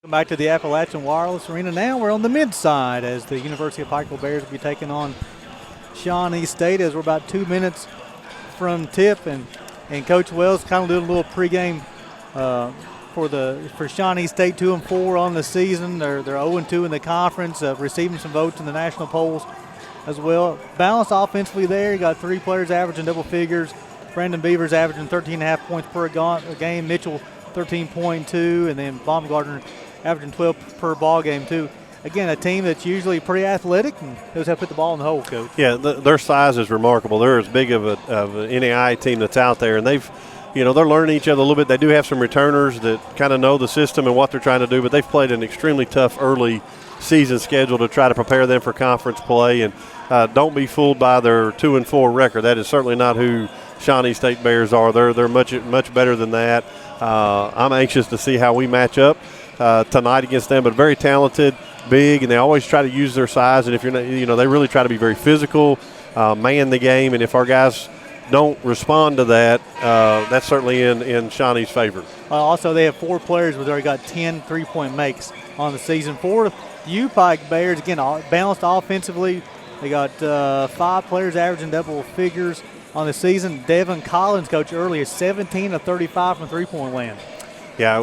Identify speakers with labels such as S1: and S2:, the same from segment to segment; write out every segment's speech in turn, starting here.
S1: Back to the Appalachian Wireless Arena. Now we're on the mid side as the University of Pikeville Bears will be taking on Shawnee State as we're about 2 minutes from tip, and Coach Wells kind of doing a little pregame for Shawnee State. 2-4 on the season. They're 0-2 in the conference, receiving some votes in the national polls as well. Balanced offensively there. You got 3 players averaging double figures. Brandon Beavers averaging 13.5 points per game. Mitchell 13.2, and then Baumgartner averaging 12 per ball game too. Again, a team that's usually pretty athletic and knows how to put the ball in the hole, Coach.
S2: Yeah, their size is remarkable. They're as big of an NAI team that's out there, and they're learning each other a little bit. They do have some returners that kind of know the system and what they're trying to do, but they've played an extremely tough early season schedule to try to prepare them for conference play. And don't be fooled by their 2-4 record. That is certainly not who Shawnee State Bears are. They're much better than that. I'm anxious to see how we match up tonight against them, but very talented, big, and they always try to use their size. And if you're not, they really try to be very physical, man the game. And if our guys don't respond to that, that's certainly in Shawnee's favor.
S1: Also, they have 4 players who've already got 10 3-point makes on the season. For UPIKE Bears, again, balanced offensively. They got 5 players averaging double figures on the season. Devin Collins, coach, earlier, 17 of 35 from three-point land.
S2: Yeah,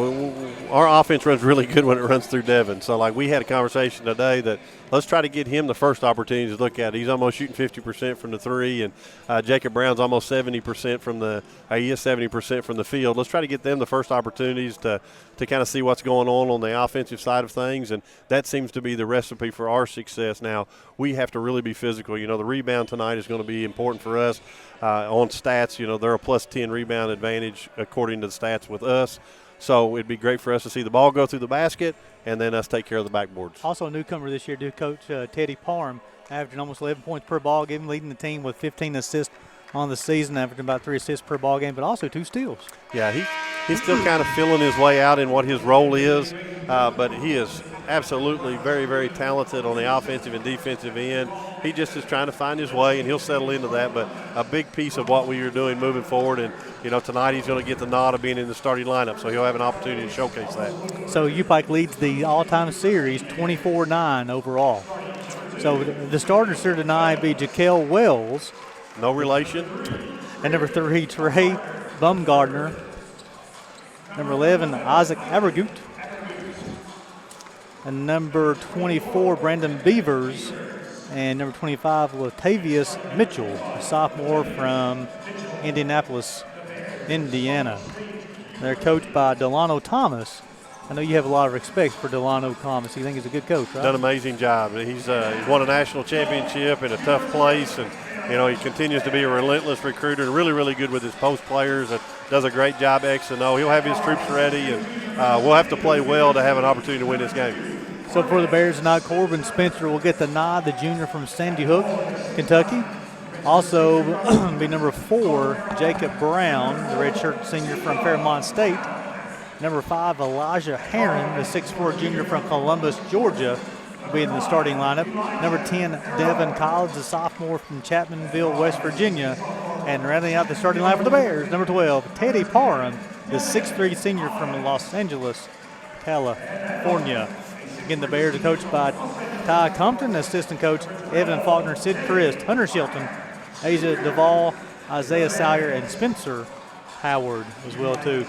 S2: our offense runs really good when it runs through Devin. So, we had a conversation today that let's try to get him the first opportunity to look at it. He's almost shooting 50% from the three, and Jacob Brown's almost 70% he is 70% from the field. Let's try to get them the first opportunities to kind of see what's going on the offensive side of things, and that seems to be the recipe for our success. Now, we have to really be physical. The rebound tonight is going to be important for us. On stats, they're a plus 10 rebound advantage according to the stats with us. So it'd be great for us to see the ball go through the basket and then us take care of the backboards.
S1: Also a newcomer this year, Coach Teddy Parham, averaging almost 11 points per ball game, leading the team with 15 assists on the season, averaging about 3 assists per ball game, but also 2 steals.
S2: Yeah, he's still kind of feeling his way out in what his role is, but he is absolutely very, very talented on the offensive and defensive end. He just is trying to find his way, and he'll settle into that. But a big piece of what we are doing moving forward, and tonight he's going to get the nod of being in the starting lineup, so he'll have an opportunity to showcase that.
S1: So UPIKE leads the all-time series 24-9 overall. So the starters here tonight be Jaquel Wells.
S2: No relation.
S1: And number 3, Trey Baumgartner. Number 11, Isaac Abergut. And number 24, Brandon Beavers. And number 25, Latavius Mitchell, a sophomore from Indianapolis, Indiana. They're coached by Delano Thomas. I know you have a lot of respect for Delano Thomas. You think he's a good coach, right?
S2: Done an amazing job. He's won a national championship in a tough place, and he continues to be a relentless recruiter and really, really good with his post players and does a great job X and O. He'll have his troops ready, and we'll have to play well to have an opportunity to win this game.
S1: So for the Bears tonight, Corbin Spencer will get the nod, the junior from Sandy Hook, Kentucky. Also be number 4, Jacob Brown, the redshirt senior from Fairmont State. Number 5, Elijah Herron, the 6'4 junior from Columbus, Georgia, will be in the starting lineup. Number 10, Devin Collins, the sophomore from Chapmanville, West Virginia. And rounding out the starting line for the Bears, number 12, Teddy Parham, the 6'3 senior from Los Angeles, California. Again, the Bears are coached by Ty Compton, assistant coach Evan Faulkner, Sid Christ, Hunter Shelton, Asia Duvall, Isaiah Sawyer, and Spencer Howard as well, too.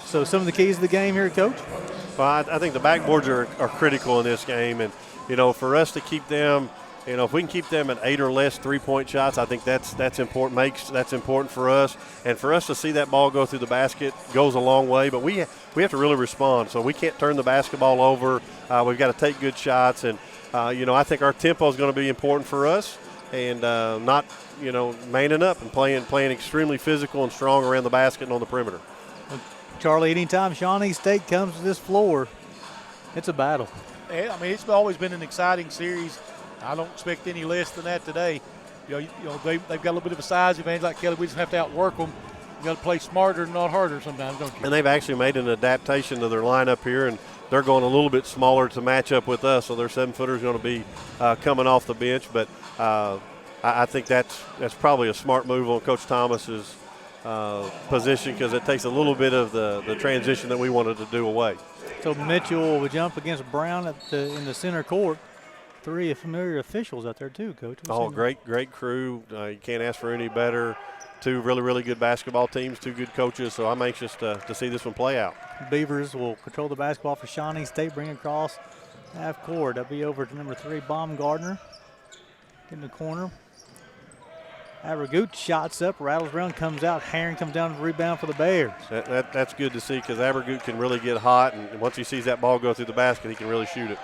S1: So some of the keys of the game here, Coach?
S2: Well, I think the backboards are critical in this game. And, for us to keep them, if we can keep them at 8 or less 3-point shots, I think that's important. That's important for us. And for us to see that ball go through the basket goes a long way. But we have to really respond. So we can't turn the basketball over. We've got to take good shots. And, I think our tempo is going to be important for us. And not, manning up and playing extremely physical and strong around the basket and on the perimeter.
S1: Charlie, anytime Shawnee State comes to this floor, it's a battle.
S3: I mean, it's always been an exciting series. I don't expect any less than that today. They've got a little bit of a size advantage like Kelly. We just have to outwork them. You got to play smarter and not harder sometimes, don't you?
S2: And they've actually made an adaptation to their lineup here, and they're going a little bit smaller to match up with us, so their 7-footer is going to be coming off the bench. But I think that's probably a smart move on Coach Thomas's position, because it takes a little bit of the transition that we wanted to do away.
S1: So Mitchell will jump against Brown in the center court. 3 familiar officials out there too, Coach.
S2: Great crew. You can't ask for any better. 2 really, really good basketball teams, 2 good coaches, so I'm anxious to see this one play out.
S1: Beavers will control the basketball for Shawnee State, bring it across half court. That'll be over to number 3, Baumgartner. In the corner. Abergut shots up, rattles around, comes out. Herring comes down to rebound for the Bears.
S2: That's good to see, because Abergut can really get hot, and once he sees that ball go through the basket, he can really shoot it.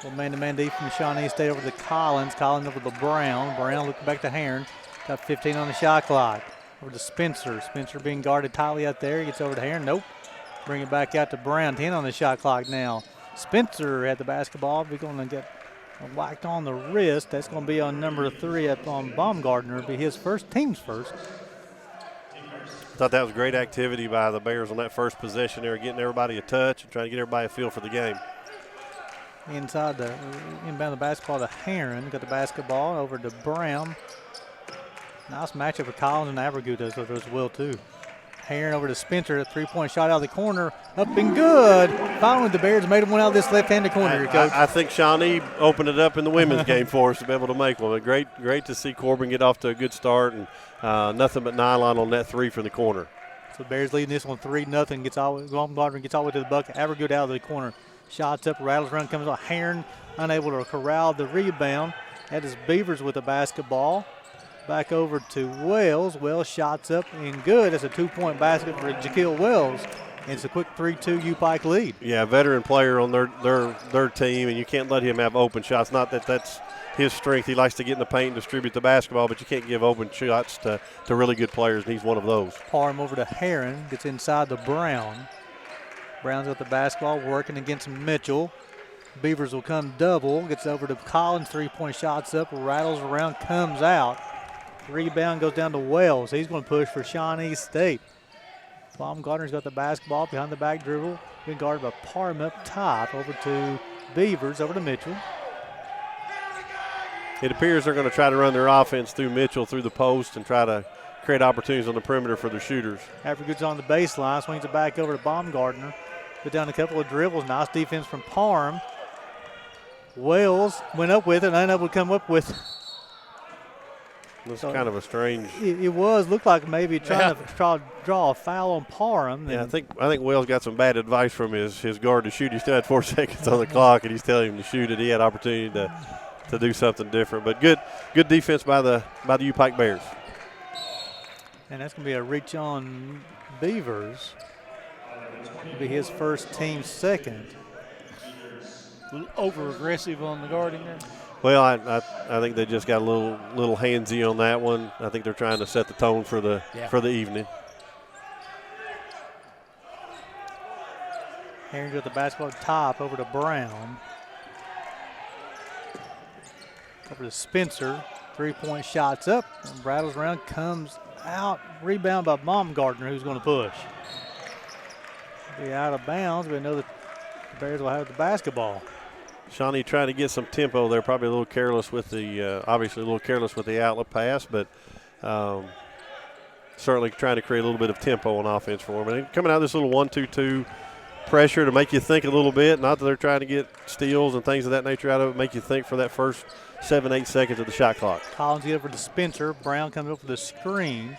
S1: Well, man-to-man defense from Shawnee State over to Collins. Collins over to Brown. Brown looking back to Herring. Got 15 on the shot clock. Over to Spencer. Spencer being guarded tightly out there. He gets over to Herring. Nope. Bring it back out to Brown. 10 on the shot clock now. Spencer had the basketball. We're going to get whacked on the wrist. That's going to be on number 3 up on Baumgartner. It'll be his team's first.
S2: I thought that was great activity by the Bears on that first possession there, getting everybody a touch and trying to get everybody a feel for the game.
S1: Inbound the basketball to Herring. Got the basketball over to Brown. Nice matchup with Collins and Abergut does as well too. Herring over to Spencer. A 3-point shot out of the corner. Up and good. Finally, the Bears made him one out of this left-handed corner here, Coach.
S2: I think Shawnee opened it up in the women's game for us to be able to make one. Great to see Corbin get off to a good start, and nothing but nylon on that 3 from the corner.
S1: So the Bears leading this one 3-0. Baumgartner gets all the way to the bucket. Abergut out of the corner. Shots up, rattles around, comes out. Herring unable to corral the rebound. That is Beavers with the basketball. Back over to Wells. Wells shots up and good. That's a 2-point basket for Jaquil Wells. And it's a quick 3-2 UPIKE lead.
S2: Yeah, veteran player on their team, and you can't let him have open shots. Not that that's his strength. He likes to get in the paint and distribute the basketball, but you can't give open shots to really good players, and he's one of those.
S1: Parham over to Herring. Gets inside to Brown. Brown's got the basketball working against Mitchell. Beavers will come double. Gets over to Collins. 3-point shots up. Rattles around. Comes out. Rebound goes down to Wells. He's going to push for Shawnee State. Baumgartner's got the basketball behind the back dribble. Being guarded by Parham up top. Over to Beavers. Over to Mitchell.
S2: It appears they're going to try to run their offense through Mitchell, through the post, and try to create opportunities on the perimeter for their shooters.
S1: Abergut's on the baseline. Swings it back over to Baumgartner. Put down a couple of dribbles. Nice defense from Parham. Wells went up with it and unable to come up with.
S2: This is kind of a strange.
S1: It was. Looked like maybe trying to draw a foul on Parham.
S2: Yeah, I think Wells got some bad advice from his guard to shoot. He still had 4 seconds on the clock, and he's telling him to shoot it. He had opportunity to do something different. But good defense by the UPIKE Bears.
S1: And that's going to be a reach on Beavers. It'll be his first, team second.
S3: A little over-aggressive on the guarding there.
S2: Well, I think they just got a little handsy on that one. I think they're trying to set the tone for the evening.
S1: Herring with the basketball top over to Brown. Over to Spencer. 3-point shots up and rattles around, comes out. Rebound by Baumgartner, who's going to push. Be out of bounds, but I know that the Bears will have the basketball.
S2: Shawnee trying to get some tempo there, probably a little careless with the obviously a little careless with the outlet pass, but certainly trying to create a little bit of tempo on offense for them. And coming out of this little 1-2-2 pressure to make you think a little bit, not that they're trying to get steals and things of that nature out of it, make you think for that first 7-8 seconds of the shot clock.
S1: Collins get over to Spencer. Brown comes up with a screen.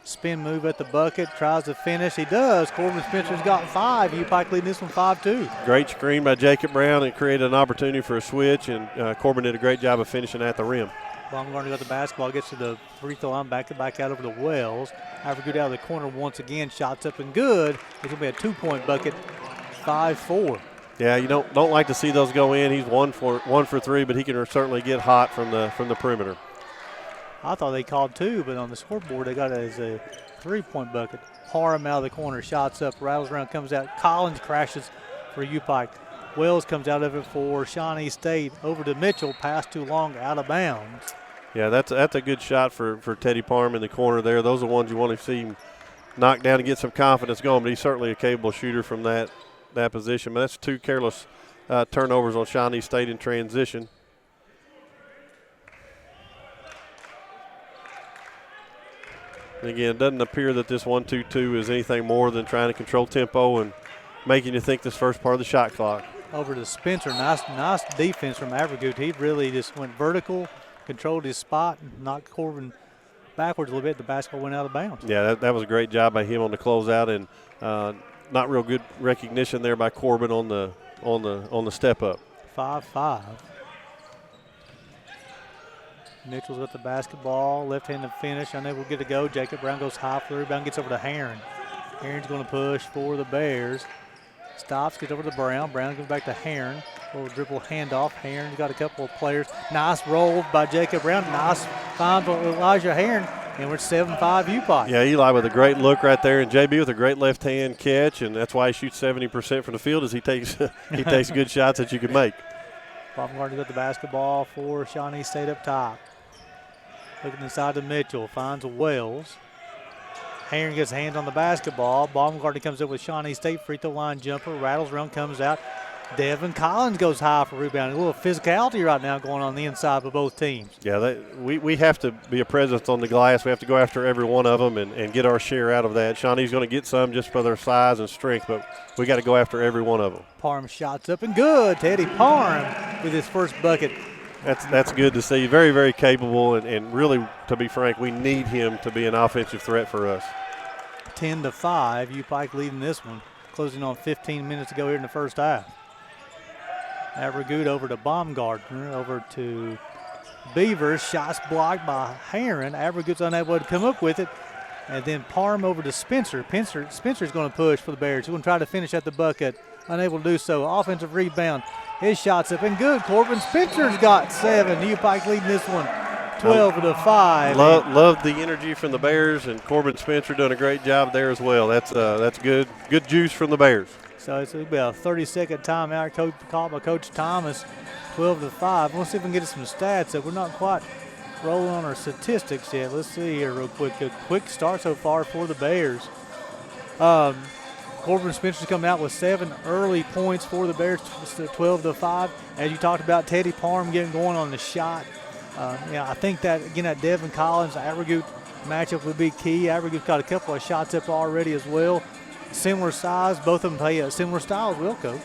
S1: Spin move at the bucket, tries to finish. He does. Corbin Spencer's got 5. UPIKE leading this one 5-2.
S2: Great screen by Jacob Brown. It created an opportunity for a switch, and Corbin did a great job of finishing at the rim.
S1: Baumgartner got the basketball, gets to the free throw line, back out over to Wells. Abergut out of the corner once again, shots up and good. It's going to be a 2-point bucket, 5-4.
S2: Yeah, you don't like to see those go in. He's 1 for 3, but he can certainly get hot from the perimeter.
S1: I thought they called 2, but on the scoreboard they got it as a 3-point bucket. Parham out of the corner, shots up, rattles around, comes out. Collins crashes for UPIKE. Wells comes out of it for Shawnee State. Over to Mitchell, pass too long, out of bounds.
S2: Yeah, that's a good shot for Teddy Parham in the corner there. Those are the ones you want to see him knock down and get some confidence going, but he's certainly a capable shooter from that position. But that's 2 careless turnovers on Shawnee State in transition. And again, it doesn't appear that this 1-2-2 is anything more than trying to control tempo and making you think this first part of the shot clock.
S1: Over to Spencer. Nice defense from Avergut. He really just went vertical, controlled his spot, and knocked Corbin backwards a little bit. The basketball went out of bounds.
S2: Yeah, that was a great job by him on the closeout, and not real good recognition there by Corbin on the step up.
S1: 5-5. Mitchell's with the basketball, left-handed finish, unable to get it go. Jacob Brown goes high for the rebound, gets over to Heron. Heron's going to push for the Bears. Stops, gets over to Brown. Brown goes back to Heron. Little dribble handoff. Heron's got a couple of players. Nice roll by Jacob Brown. Nice find for Elijah Heron. And we're 7-5 UPIKE.
S2: Yeah, Eli with a great look right there, and JB with a great left-hand catch, and that's why he shoots 70% from the field, as he takes good shots that you can make.
S1: Baumgartner got the basketball for Shawnee State up top. Looking inside to Mitchell, finds Wells. Heron gets hands on the basketball. Baumgartner comes up with Shawnee State free throw line jumper. Rattles around, comes out. Devin Collins goes high for rebounding. A little physicality right now going on the inside of both teams.
S2: Yeah, we have to be a presence on the glass. We have to go after every one of them and get our share out of that. Shawnee's going to get some just for their size and strength, but we got to go after every one of them.
S1: Parham shots up and good. Teddy Parham with his first bucket.
S2: That's good to see. Very, very capable, and really, to be frank, we need him to be an offensive threat for us.
S1: 10-5, UPIKE leading this one. Closing on 15 minutes to go here in the first half. Avergut over to Baumgartner, over to Beavers. Shots blocked by Heron. Avergut's unable to come up with it. And then Parham over to Spencer. Spencer's going to push for the Bears. He's going to try to finish at the bucket. Unable to do so. Offensive rebound. His shot's up and good. Corbin Spencer's got 7. UPIKE leading this one 12-5.
S2: Love the energy from the Bears, and Corbin Spencer doing a great job there as well. That's good juice from the Bears.
S1: So it's going to be a 30-second timeout called by Coach Thomas, 12-5. We'll see if we can get some stats up. We're not quite rolling on our statistics yet. Let's see here real quick. A quick start so far for the Bears. Corbin Spencer's coming out with 7 early points for the Bears, 12-5. As you talked about, Teddy Parham getting going on the shot. I think that, again, that Devin Collins, Avergut matchup would be key. Avergut's got a couple of shots up already as well. Similar size, both of them play a similar style as well, Coach.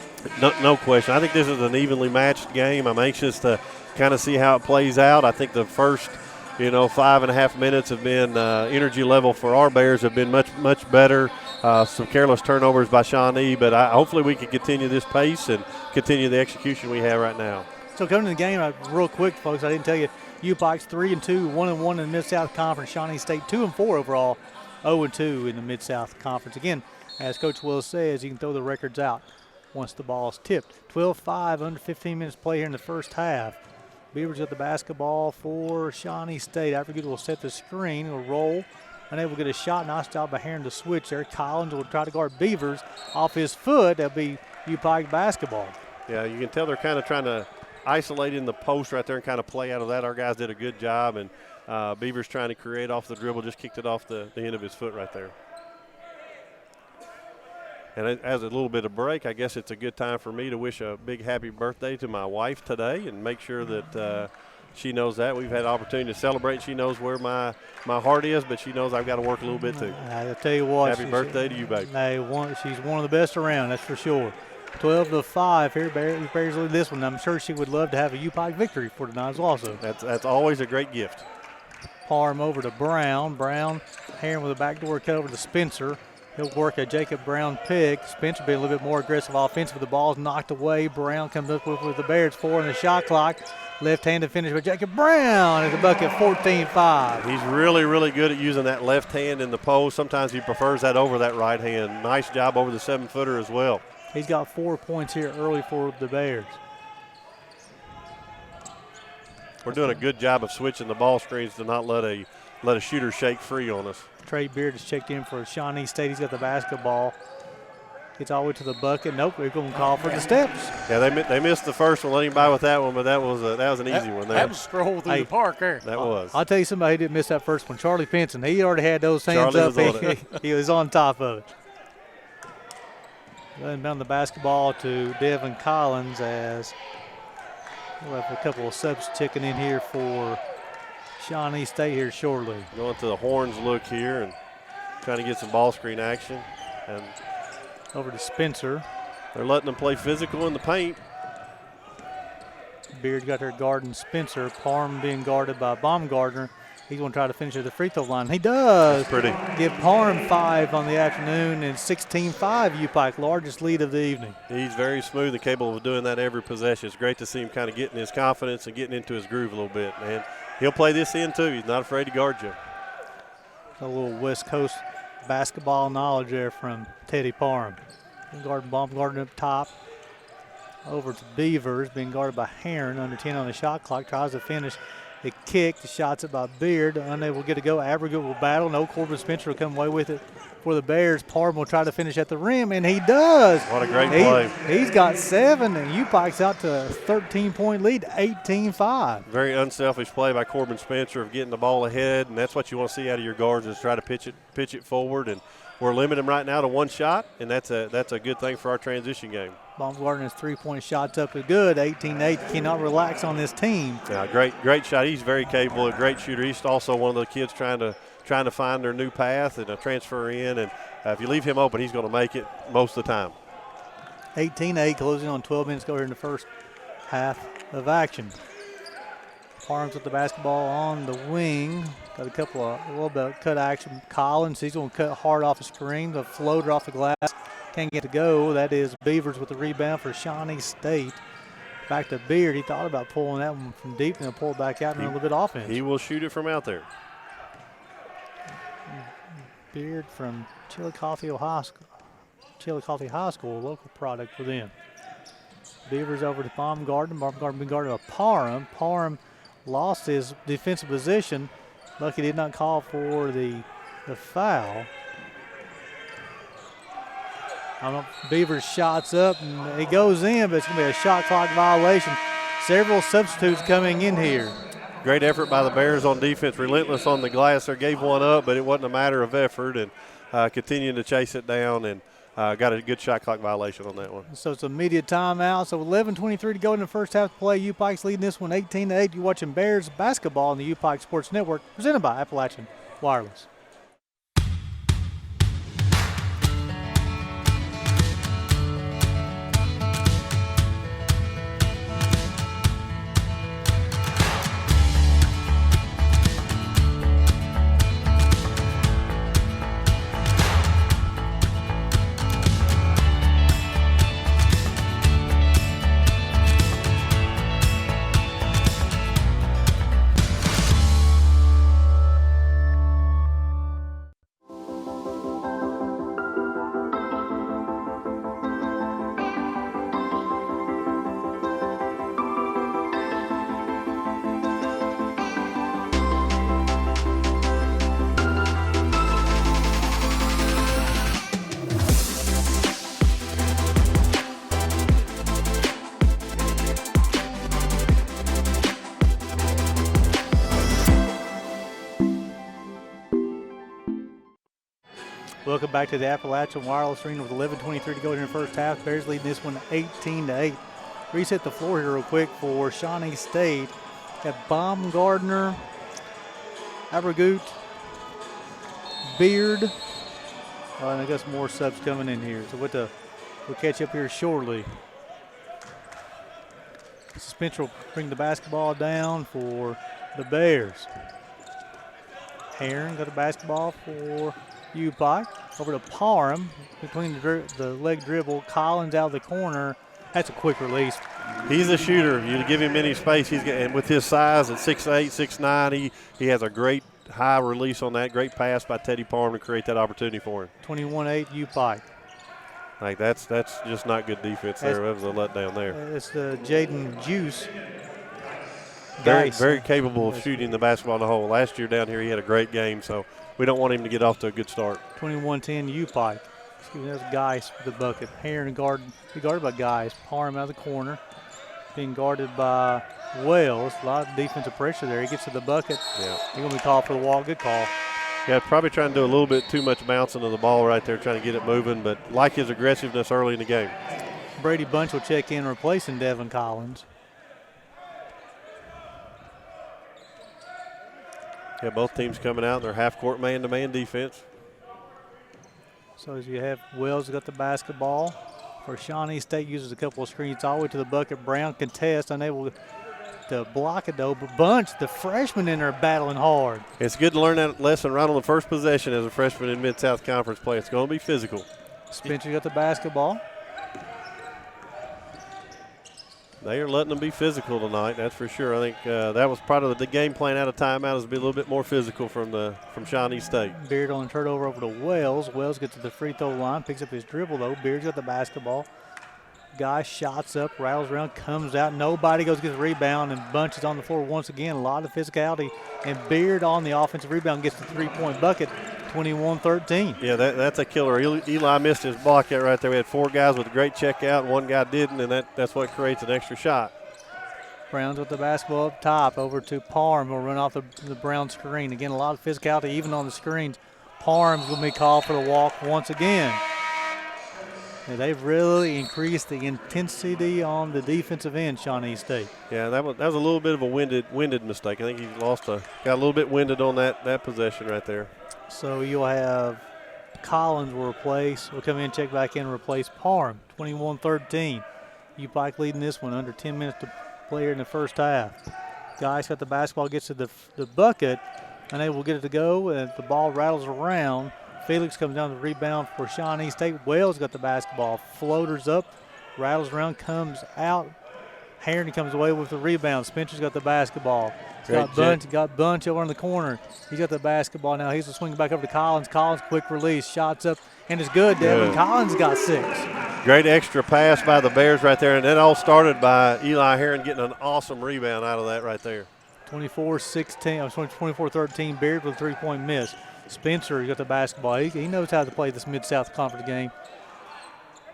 S2: No question. I think this is an evenly matched game. I'm anxious to kind of see how it plays out. I think the first, 5.5 minutes have been energy level for our Bears have been much better. Some careless turnovers by Shawnee, but hopefully we can continue this pace and continue the execution we have right now.
S1: So coming to the game, real quick, folks, I didn't tell you, UPIKE's 3-2, 1-1 in the Mid-South Conference. Shawnee State 2-4 overall, 0-2 in the Mid-South Conference. Again, as Coach Wills says, you can throw the records out once the ball is tipped. 12-5, under 15 minutes play here in the first half. Beavers got the basketball for Shawnee State. Avergut will set the screen. It'll roll. Unable to get a shot. Nice job by Heron to switch there. Collins will try to guard Beavers off his foot. That'll be UPIKE basketball.
S2: Yeah, you can tell they're kind of trying to isolate in the post right there and kind of play out of that. Our guys did a good job, and Beavers trying to create off the dribble, just kicked it off the end of his foot right there. And as a little bit of break, I guess it's a good time for me to wish a big happy birthday to my wife today and make sure that she knows that. We've had an opportunity to celebrate. She knows where my heart is, but she knows I've got to work a little bit too.
S1: I'll tell you what.
S2: Happy birthday to you, baby.
S1: She's one of the best around, that's for sure. 12-5 here. Bears lead this one. I'm sure she would love to have a UPIKE victory for tonight also.
S2: That's always a great gift.
S1: Parham over to Brown. Brown, Heron with a backdoor cut over to Spencer. He'll work a Jacob Brown pick. Spencer being a little bit more aggressive offensive. The ball's knocked away. Brown comes up with the Bears 4 in the shot clock. Left-handed finish with Jacob Brown at the bucket, 14-5.
S2: He's really, really good at using that left hand in the post. Sometimes he prefers that over that right hand. Nice job over the 7-footer as well.
S1: He's got 4 points here early for the Bears.
S2: We're doing a good job of switching the ball screens to not let a let a shooter shake free on us.
S1: Trey Beard has checked in for Shawnee State. He's got the basketball. Gets all the way to the bucket. Nope, they're going to call for the steps.
S2: Yeah, they missed the first one. Let him by with that one, but that was an easy one there.
S3: That was a stroll through the park there.
S2: That was.
S1: I'll tell you somebody who didn't miss that first one. Charlie Pinson. He already had those hands
S2: Charlie
S1: up.
S2: was on it.
S1: He was on top of it. Letting down the basketball to Devin Collins as we'll have a couple of subs checking in here for Shawnee State here shortly.
S2: Going to the horns look here and trying to get some ball screen action. And
S1: over to Spencer.
S2: they're letting them play physical in the paint.
S1: Beard got there guarding Spencer. Parham being guarded by Baumgartner. He's going to try to finish at the free throw line. He does.
S2: That's pretty.
S1: Give Parham 5 on the afternoon and 16-5 UPIKE, largest lead of the evening.
S2: He's very smooth and capable of doing that every possession. It's great to see him kind of getting his confidence and getting into his groove a little bit. And he'll play this in too. He's not afraid to guard you.
S1: A little West Coast basketball knowledge there from Teddy Parham. Guarding Baumgartner up top. Over to Beavers, being guarded by Heron, under 10 on the shot clock. Tries to finish the kick. The shot's it by Beard. Unable to get a go. Abrego will battle. No, Corbin Spencer will come away with it for the Bears. Parham will try to finish at the rim, and he does.
S2: What a great play.
S1: He's got 7, and UPIKE's out to a 13-point lead, 18-5.
S2: Very unselfish play by Corbin Spencer of getting the ball ahead, and that's what you want to see out of your guards is try to pitch it forward. And we're limiting them right now to one shot, and that's a good thing for our transition game.
S1: Baumgartner's 3-point shots up to good, 18-8. Cannot relax on this team.
S2: Yeah, great shot. He's very capable, a great shooter. He's also one of the kids trying to find their new path and transfer in. And if you leave him open, he's going to make it most of the time.
S1: 18-8, closing on 12 minutes to go here in the first half of action. Parham's with the basketball on the wing. Got a little bit of cut action. Collins, he's going to cut hard off the screen. The floater off the glass. Can't get to go. That is Beavers with the rebound for Shawnee State. Back to Beard. He thought about pulling that one from deep and then pull it back out and a little bit of offense.
S2: He will shoot it from out there.
S1: Beard from Chillicothe High School, a local product for them. Beavers over to Baumgartner. Baumgartner been guarded by Parham. Parham lost his defensive position. Lucky did not call for the foul. Beavers shots up and it goes in, but it's going to be a shot clock violation. Several substitutes coming in here.
S2: Great effort by the Bears on defense, relentless on the glass. They gave one up, but it wasn't a matter of effort, and continuing to chase it down and got a good shot clock violation on that one.
S1: So it's a immediate timeout. So 11:23 to go in the first half of play. UPIKE's leading this one 18-8. You're watching Bears basketball on the UPIKE Sports Network, presented by Appalachian Wireless. Welcome back to the Appalachian Wireless Arena with 11:23 to go in the first half. Bears leading this one 18-8. Reset the floor here real quick for Shawnee State. Got Baumgartner, Abrego, Beard, and I got some more subs coming in here. So we'll catch up here shortly. Spencer will bring the basketball down for the Bears. Heron got the basketball for UPIKE. Over to Parham between the leg dribble. Collins out of the corner. That's a quick release.
S2: He's a shooter. You give him any space, and with his size at 6'8", 6'9", he has a great high release on that. Great pass by Teddy Parham to create that opportunity for him.
S1: 21-8 UPIKE.
S2: Like that's just not good defense there. That was a letdown there.
S1: It's the Jaden Juice
S2: Very,
S1: Geis.
S2: very capable of shooting the basketball in the hole. Last year down here he had a great game, so we don't want him to get off to a good start.
S1: 21-10 UPIKE. Excuse me, that's Geis with the bucket. Heron guarded by Geis. Parham out of the corner. Being guarded by Wells. A lot of defensive pressure there. He gets to the bucket.
S2: Yeah.
S1: He's going to be called for the walk. Good call.
S2: Yeah, probably trying to do a little bit too much bouncing of the ball right there, trying to get it moving, but like his aggressiveness early in the game.
S1: Brady Bunch will check in, replacing Devin Collins.
S2: Yeah, both teams coming out. They're half-court man-to-man defense.
S1: So as you have Wells got the basketball. For Shawnee State uses a couple of screens all the way to the bucket. Brown contest, unable to block it though. But Bunch, the freshman in there, battling hard.
S2: It's good to learn that lesson right on the first possession as a freshman in Mid-South Conference play. It's going to be physical.
S1: Spencer got the basketball.
S2: They are letting them be physical tonight, that's for sure. I think that was part of the game plan out of timeout, is to be a little bit more physical from Shawnee State.
S1: Beard on the turnover over to Wells. Wells gets to the free throw line, picks up his dribble though. Beard's got the basketball. Guy shots up, rattles around, comes out. Nobody goes to get the rebound, and Bunch is on the floor once again. A lot of physicality. And Beard on the offensive rebound gets the three-point bucket, 21-13.
S2: Yeah, that's a killer. Eli missed his block out right there. We had 4 guys with a great check out, and 1 guy didn't, and that's what creates an extra shot.
S1: Browns with the basketball up top, over to Parham. Will run off the Brown screen. Again, a lot of physicality even on the screens. Parham's going to be called for the walk once again. And they've really increased the intensity on the defensive end, Shawnee State.
S2: Yeah, that was a little bit of a winded mistake. I think he got a little bit winded on that possession right there. So
S1: you'll have Collins will come in, check back in, and replace Parham. 21-13. UPIKE leading this one, under 10 minutes to play here in the first half. Guys got the basketball, gets to the bucket, unable to get it to go, and the ball rattles around. Felix comes down the rebound for Shawnee State. Wells got the basketball, floaters up, rattles around, comes out. Heron comes away with the rebound. Spencer's got the basketball. Got Bunch over in the corner. He's got the basketball now. He's swinging back over to Collins. Collins, quick release, shots up, and it's good. Devin Collins got 6.
S2: Great extra pass by the Bears right there, and that all started by Eli Heron getting an awesome rebound out of that right there.
S1: 24-13. Beard with a three-point miss. Spencer got the basketball. He knows how to play this Mid-South Conference game.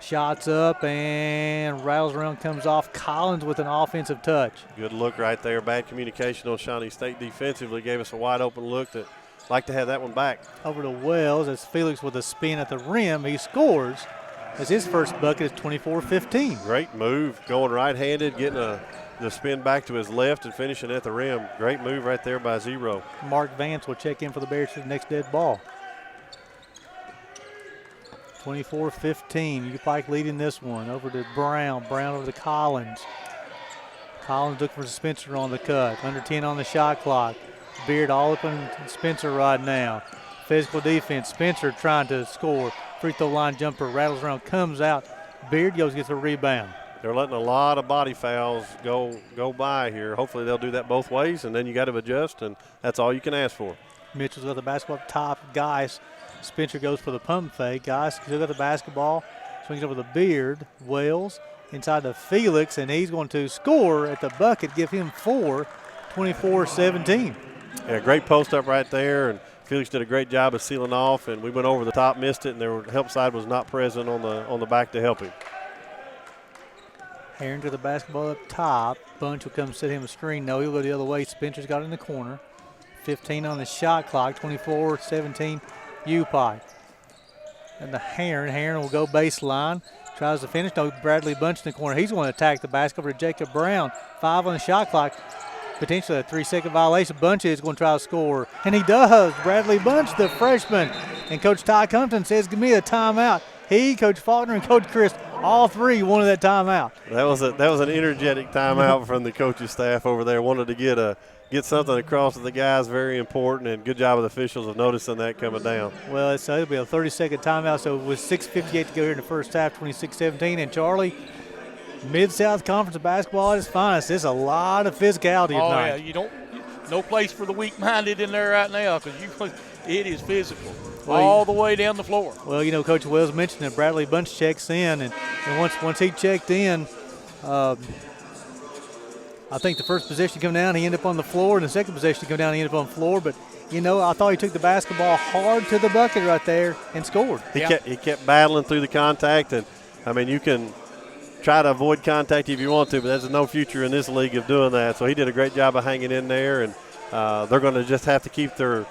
S1: Shots up and rattles around, comes off. Collins with an offensive touch.
S2: Good look right there. Bad communication on Shawnee State defensively. Gave us a wide open look that like to have that one back.
S1: Over to Wells as Felix with a spin at the rim. He scores as his first bucket is 24-15.
S2: Great move. Going right-handed, getting the spin back to his left and finishing at the rim. Great move right there by Zero.
S1: Mark Vance will check in for the Bears for the next dead ball. 24-15. UPIKE leading this one. Over to Brown. Brown over to Collins. Collins looking for Spencer on the cut. Under 10 on the shot clock. Beard all up on Spencer right now. Physical defense. Spencer trying to score. Free throw line jumper. Rattles around. Comes out. Beard gets the rebound.
S2: They're letting a lot of body fouls go by here. Hopefully they'll do that both ways, and then you got to adjust, and that's all you can ask for.
S1: Mitchell's got the basketball up top. Guys, Spencer goes for the pump fake. Guys still got the basketball. Swings over the Beard. Wells inside to Felix, and he's going to score at the bucket, give him 4, 24-17.
S2: Yeah, great post up right there, and Felix did a great job of sealing off, and we went over the top, missed it, and their help side was not present on the back to help him.
S1: Heron to the basketball up top. Bunch will come set him a screen. No, he'll go the other way. Spencer's got it in the corner. 15 on the shot clock. 24-17 UPIKE. And the Heron will go baseline. Tries to finish. No, Bradley Bunch in the corner. He's going to attack the basket over to Jacob Brown. 5 on the shot clock. Potentially a 3-second violation. Bunch is going to try to score. And he does. Bradley Bunch, the freshman. And Coach Ty Compton says, give me a timeout. He, Coach Faulkner, and Coach Chris, all three wanted that timeout.
S2: That was an energetic timeout from the coaching staff over there. Wanted to get something across to the guys, very important, and good job of the officials of noticing that coming down.
S1: Well, it'll be a 30-second timeout, so with 6:58 to go here in the first half, 26-17. And Charlie, Mid-South Conference basketball at its finest. There's a lot of physicality tonight.
S3: Yeah, no place for the weak-minded in there right now because it is physical. All the way down the floor.
S1: Well, Coach Wells mentioned that Bradley Bunch checks in, and once he checked in, I I think the first possession come down, he ended up on the floor, and the second possession come down, he ended up on the floor. But, you know, I thought he took the basketball hard to the bucket right there and scored.
S2: He kept battling through the contact, and, I mean, you can try to avoid contact if you want to, but there's no future in this league of doing that. So he did a great job of hanging in there, and they're going to just have to keep their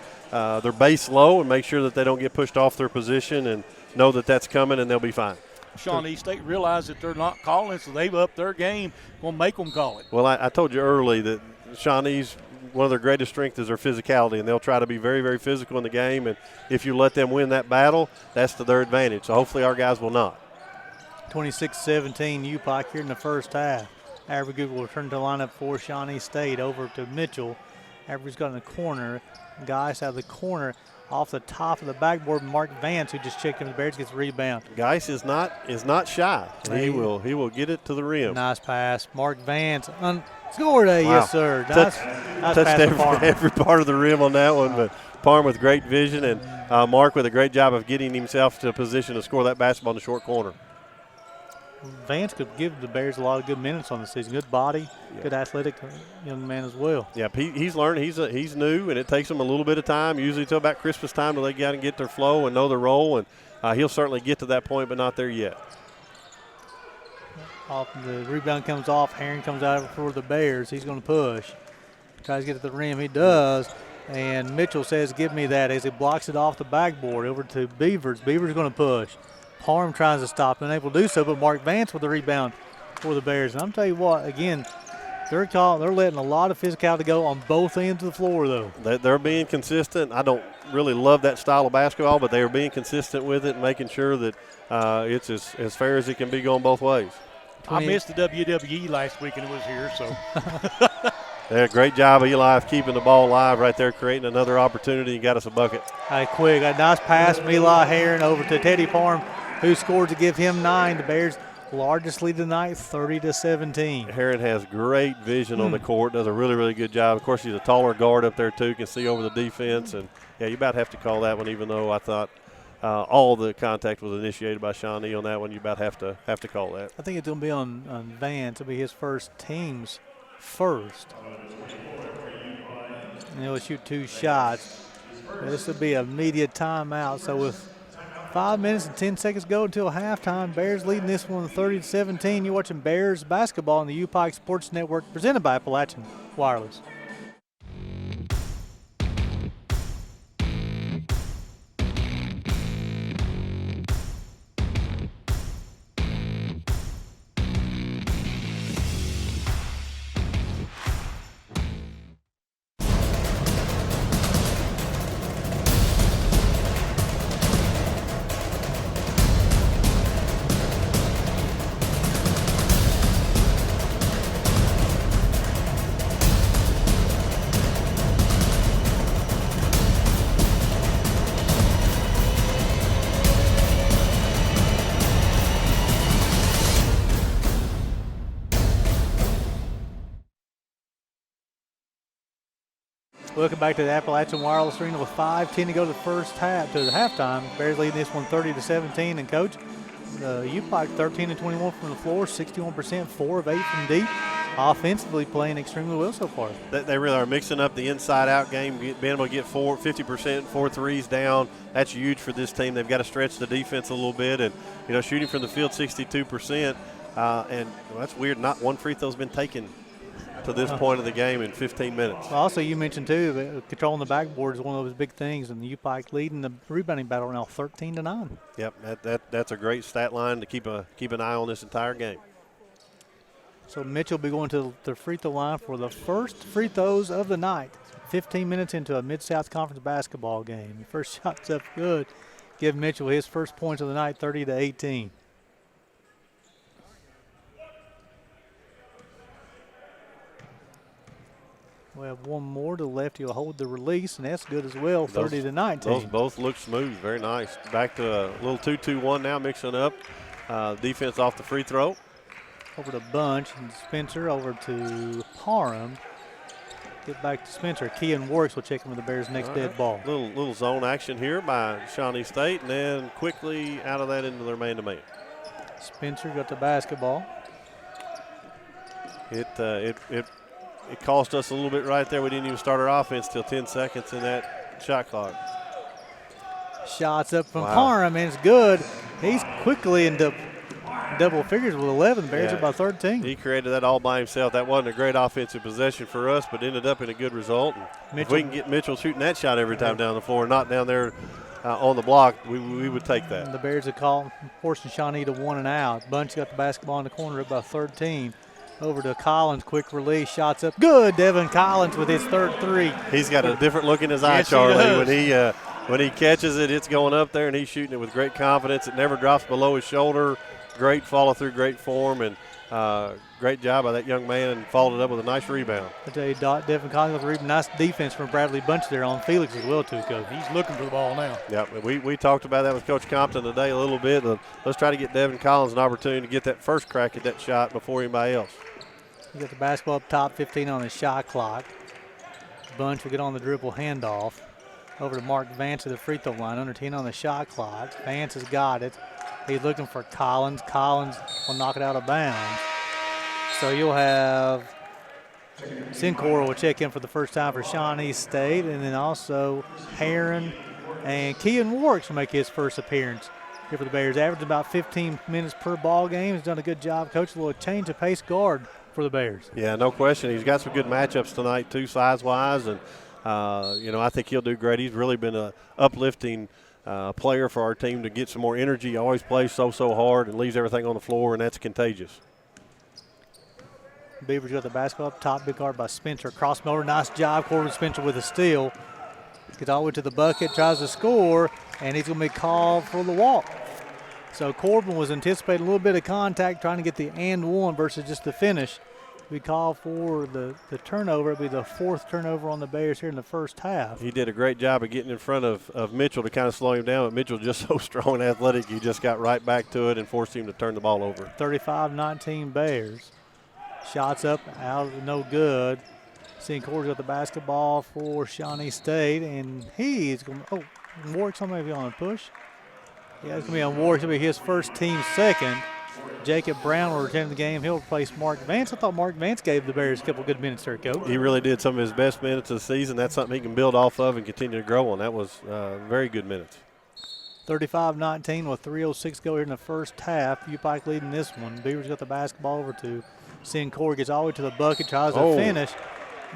S2: base low and make sure that they don't get pushed off their position and know that that's coming, and they'll be fine.
S3: Shawnee State realized that they're not calling, so they've upped their game. We'll make them call it.
S2: Well, I told you early that Shawnee's one of their greatest strengths is their physicality, and they'll try to be very, very physical in the game. And if you let them win that battle, that's to their advantage. So hopefully our guys will not.
S1: 26-17 UPIKE here in the first half. Average will return to the lineup for Shawnee State over to Mitchell. Average got in the corner. Geis out of the corner. Off the top of the backboard, Mark Vance, who just checked in the Bears, gets the rebound.
S2: Geis is not shy. He will get it to the rim.
S1: Nice pass. Mark Vance scored a
S2: wow.
S1: Yes, sir. Nice
S2: Touched every part of the rim on that one, but Parham with great vision, and Mark with a great job of getting himself to a position to score that basketball in the short corner.
S1: Vance could give the Bears a lot of good minutes on the season. Good body, good athletic young man as well.
S2: Yeah, he's learned. He's new, and it takes him a little bit of time, usually till about Christmas time, till they got to get their flow and know their role. And he'll certainly get to that point, but not there yet.
S1: The rebound comes off. Herring comes out for the Bears. He's going to push. Tries to get to the rim. He does. And Mitchell says, give me that, as he blocks it off the backboard over to Beavers. Beavers going to push. Parham tries to stop, unable to do so, but Mark Vance with the rebound for the Bears. And I'm telling you what, again, they're letting a lot of physicality go on both ends of the floor, though.
S2: They're being consistent. I don't really love that style of basketball, but they are being consistent with it and making sure that it's as fair as it can be going both ways.
S3: I missed the WWE last week and it was here, so.
S2: They did a great job of Eli of keeping the ball alive right there, creating another opportunity and got us a bucket.
S1: Quick, a nice pass from Eli Herring over to Teddy Parham, who scored to give him 9. The Bears' largest lead tonight, 30-17.
S2: Herring has great vision on the court, does a really, really good job. Of course, he's a taller guard up there, too, can see over the defense. And, yeah, you about have to call that one, even though I thought all the contact was initiated by Shawnee on that one. You about have to call that.
S1: I think it's going to be on Vance. It'll be his team's first. And he'll shoot 2 shots. This will be an immediate timeout. So with 5 minutes and 10 seconds go until halftime, Bears leading this one 30-17. You're watching Bears basketball on the UPIKE Sports Network, presented by Appalachian Wireless. Welcome back to the Appalachian Wireless Arena with 5:10 to go to the halftime. Bears leading this one 30-17. And Coach, UPIKE 13-21 from the floor, 61%, 4 of 8 from deep. Offensively playing extremely well so far.
S2: They really are mixing up the inside-out game, being able to get 50%, 4 threes down. That's huge for this team. They've got to stretch the defense a little bit, and shooting from the field 62%. And that's weird. Not one free throw's been taken to this point of the game in 15 minutes.
S1: Well, also, you mentioned, too, controlling the backboard is one of those big things, and the UPIKE leading the rebounding battle now 13-9.
S2: Yep, that's a great stat line to keep an eye on this entire game.
S1: So Mitchell will be going to the free throw line for the first free throws of the night. 15 minutes into a Mid-South Conference basketball game. The first shot's up good. Give Mitchell his first points of the night, 30-18. We have one more to the left. He'll hold the release, and that's good as well, 30-19.
S2: Those both look smooth, very nice. Back to a little 2-2-1 now, mixing up. Defense off the free throw.
S1: Over to Bunch and Spencer, over to Parham. Get back to Spencer. Kean Works will check in with the Bears' next dead ball.
S2: Little zone action here by Shawnee State, and then quickly out of that into their man-to-man.
S1: Spencer got the basketball.
S2: It it cost us a little bit right there. We didn't even start our offense till 10 seconds in that shot clock.
S1: Shots up from Parham, and it's good. He's quickly into double figures with 11. Bears are by 13.
S2: He created that all by himself. That wasn't a great offensive possession for us, but ended up in a good result. And if we can get Mitchell shooting that shot every time down the floor, not down there on the block, we would take that.
S1: And the Bears have called, forcing Shawnee to 1 and out. Bunch got the basketball in the corner up by 13. Over to Collins, quick release, shots up. Good, Devin Collins with his third three.
S2: He's got a different look in his eye, Charlie. When he catches it, it's going up there, and he's shooting it with great confidence. It never drops below his shoulder. Great follow-through, great form, and great job by that young man, and followed it up with a nice rebound.
S1: I tell you, Devin Collins with a rebound. Nice defense from Bradley Bunch there on Felix as well, too, Coach.
S3: He's looking for the ball now.
S2: Yeah, we talked about that with Coach Compton today a little bit. Let's try to get Devin Collins an opportunity to get that first crack at that shot before anybody else.
S1: You got the basketball up top, 15 on the shot clock. Bunch will get on the dribble handoff. Over to Mark Vance at the free throw line, under 10 on the shot clock. Vance has got it. He's looking for Collins. Collins will knock it out of bounds. So you'll have Sincor will check in for the first time for Shawnee State, and then also Heron and Kean Warwick will make his first appearance here for the Bears. Averaging about 15 minutes per ball game. He's done a good job. Coach, a little change of pace guard for the Bears.
S2: Yeah, no question. He's got some good matchups tonight too, size-wise, and I think he'll do great. He's really been a uplifting player for our team to get some more energy. He always plays so hard and leaves everything on the floor, and that's contagious.
S1: Beavers got the basketball up top, big guard by Spencer. Cross Miller, nice job. Corbin Spencer with a steal. Gets all the way to the bucket, tries to score, and he's going to be called for the walk. So Corbin was anticipating a little bit of contact, trying to get the and one versus just the finish. We call for the turnover. It'll be the fourth turnover on the Bears here in the first half.
S2: He did a great job of getting in front of Mitchell to kind of slow him down, but Mitchell's just so strong and athletic, he just got right back to it and forced him to turn the ball over.
S1: 35-19 Bears. Shots up, out, no good. Sincor's got the basketball for Shawnee State, and he's going to, Warwick's maybe on a push. Yeah, it's going to be on Warwick. It'll be his first, team second. Jacob Brown will return the game. He'll replace Mark Vance. I thought Mark Vance gave the Bears a couple good minutes there, Coach.
S2: He really did some of his best minutes of the season. That's something he can build off of and continue to grow on. That was very good minutes.
S1: 35-19 with 3:06 go here in the first half. UPIKE leading this one. Beavers got the basketball over to Sincor. Gets all the way to the bucket, tries to finish.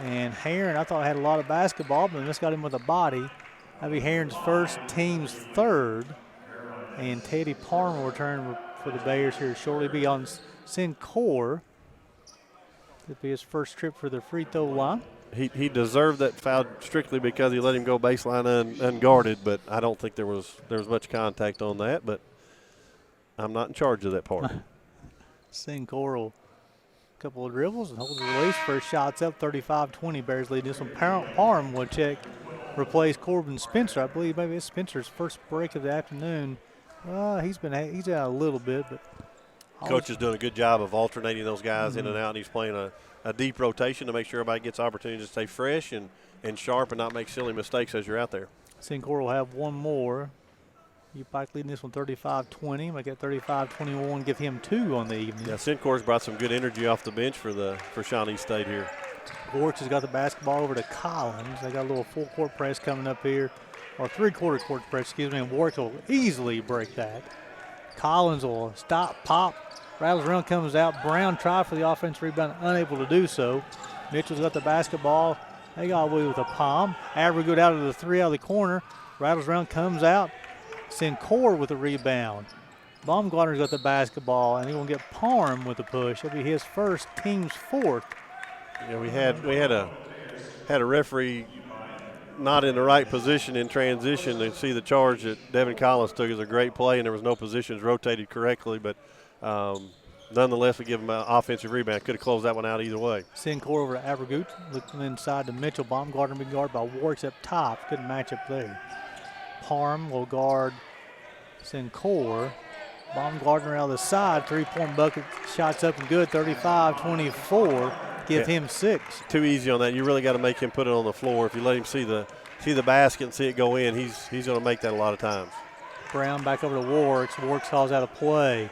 S1: And Heron, I thought had a lot of basketball, but just got him with a body. That'll be Heron's first, team's third. And Teddy Parham will return for the Bears here shortly. Be on Sincor. It'll be his first trip for the free throw line.
S2: He deserved that foul strictly because he let him go baseline unguarded, but I don't think there was much contact on that, but I'm not in charge of that part.
S1: Sincor, a couple of dribbles and holds the release. First shot's up, 35-20. Bears lead this one. Parham will check, replace Corbin Spencer. I believe maybe it's Spencer's first break of the afternoon. He's out a little bit, but
S2: Coach is doing a good job of alternating those guys in and out, and he's playing a deep rotation to make sure everybody gets opportunity to stay fresh and sharp and not make silly mistakes as you're out there.
S1: Sincor will have one more. UPIKE leading this one 35-20. Make it 35-21, give him 2 on the evening.
S2: Yeah, Sincor's brought some good energy off the bench for Shawnee State here.
S1: Gorks has got the basketball over to Collins. They got a little full court press coming up here, or three-quarter court press, and Warwick will easily break that. Collins will stop, pop, rattles around, comes out. Brown tried for the offensive rebound, unable to do so. Mitchell's got the basketball. They got away with a palm. Avergood out of the three out of the corner. Rattles around, comes out. Sincor with a rebound. Baumgartner's got the basketball, and he will get Parham with a push. It'll be his first, team's fourth.
S2: Yeah, we had a referee not in the right position in transition to see the charge that Devin Collins took. Is a great play, and there was no positions rotated correctly, but nonetheless we give him an offensive rebound. Could have closed that one out either way.
S1: Sincor over to Avergood, looking inside to Mitchell. Baumgartner being guarded by Warwick's up top. Good matchup there. Parham will guard Sincor. Baumgartner out of the side, three-point bucket, shots up and good, 35-24. Give him 6.
S2: Too easy on that. You really got to make him put it on the floor. If you let him see the basket and see it go in, he's going to make that a lot of times.
S1: Brown back over to Warwick. Warwick calls out a play.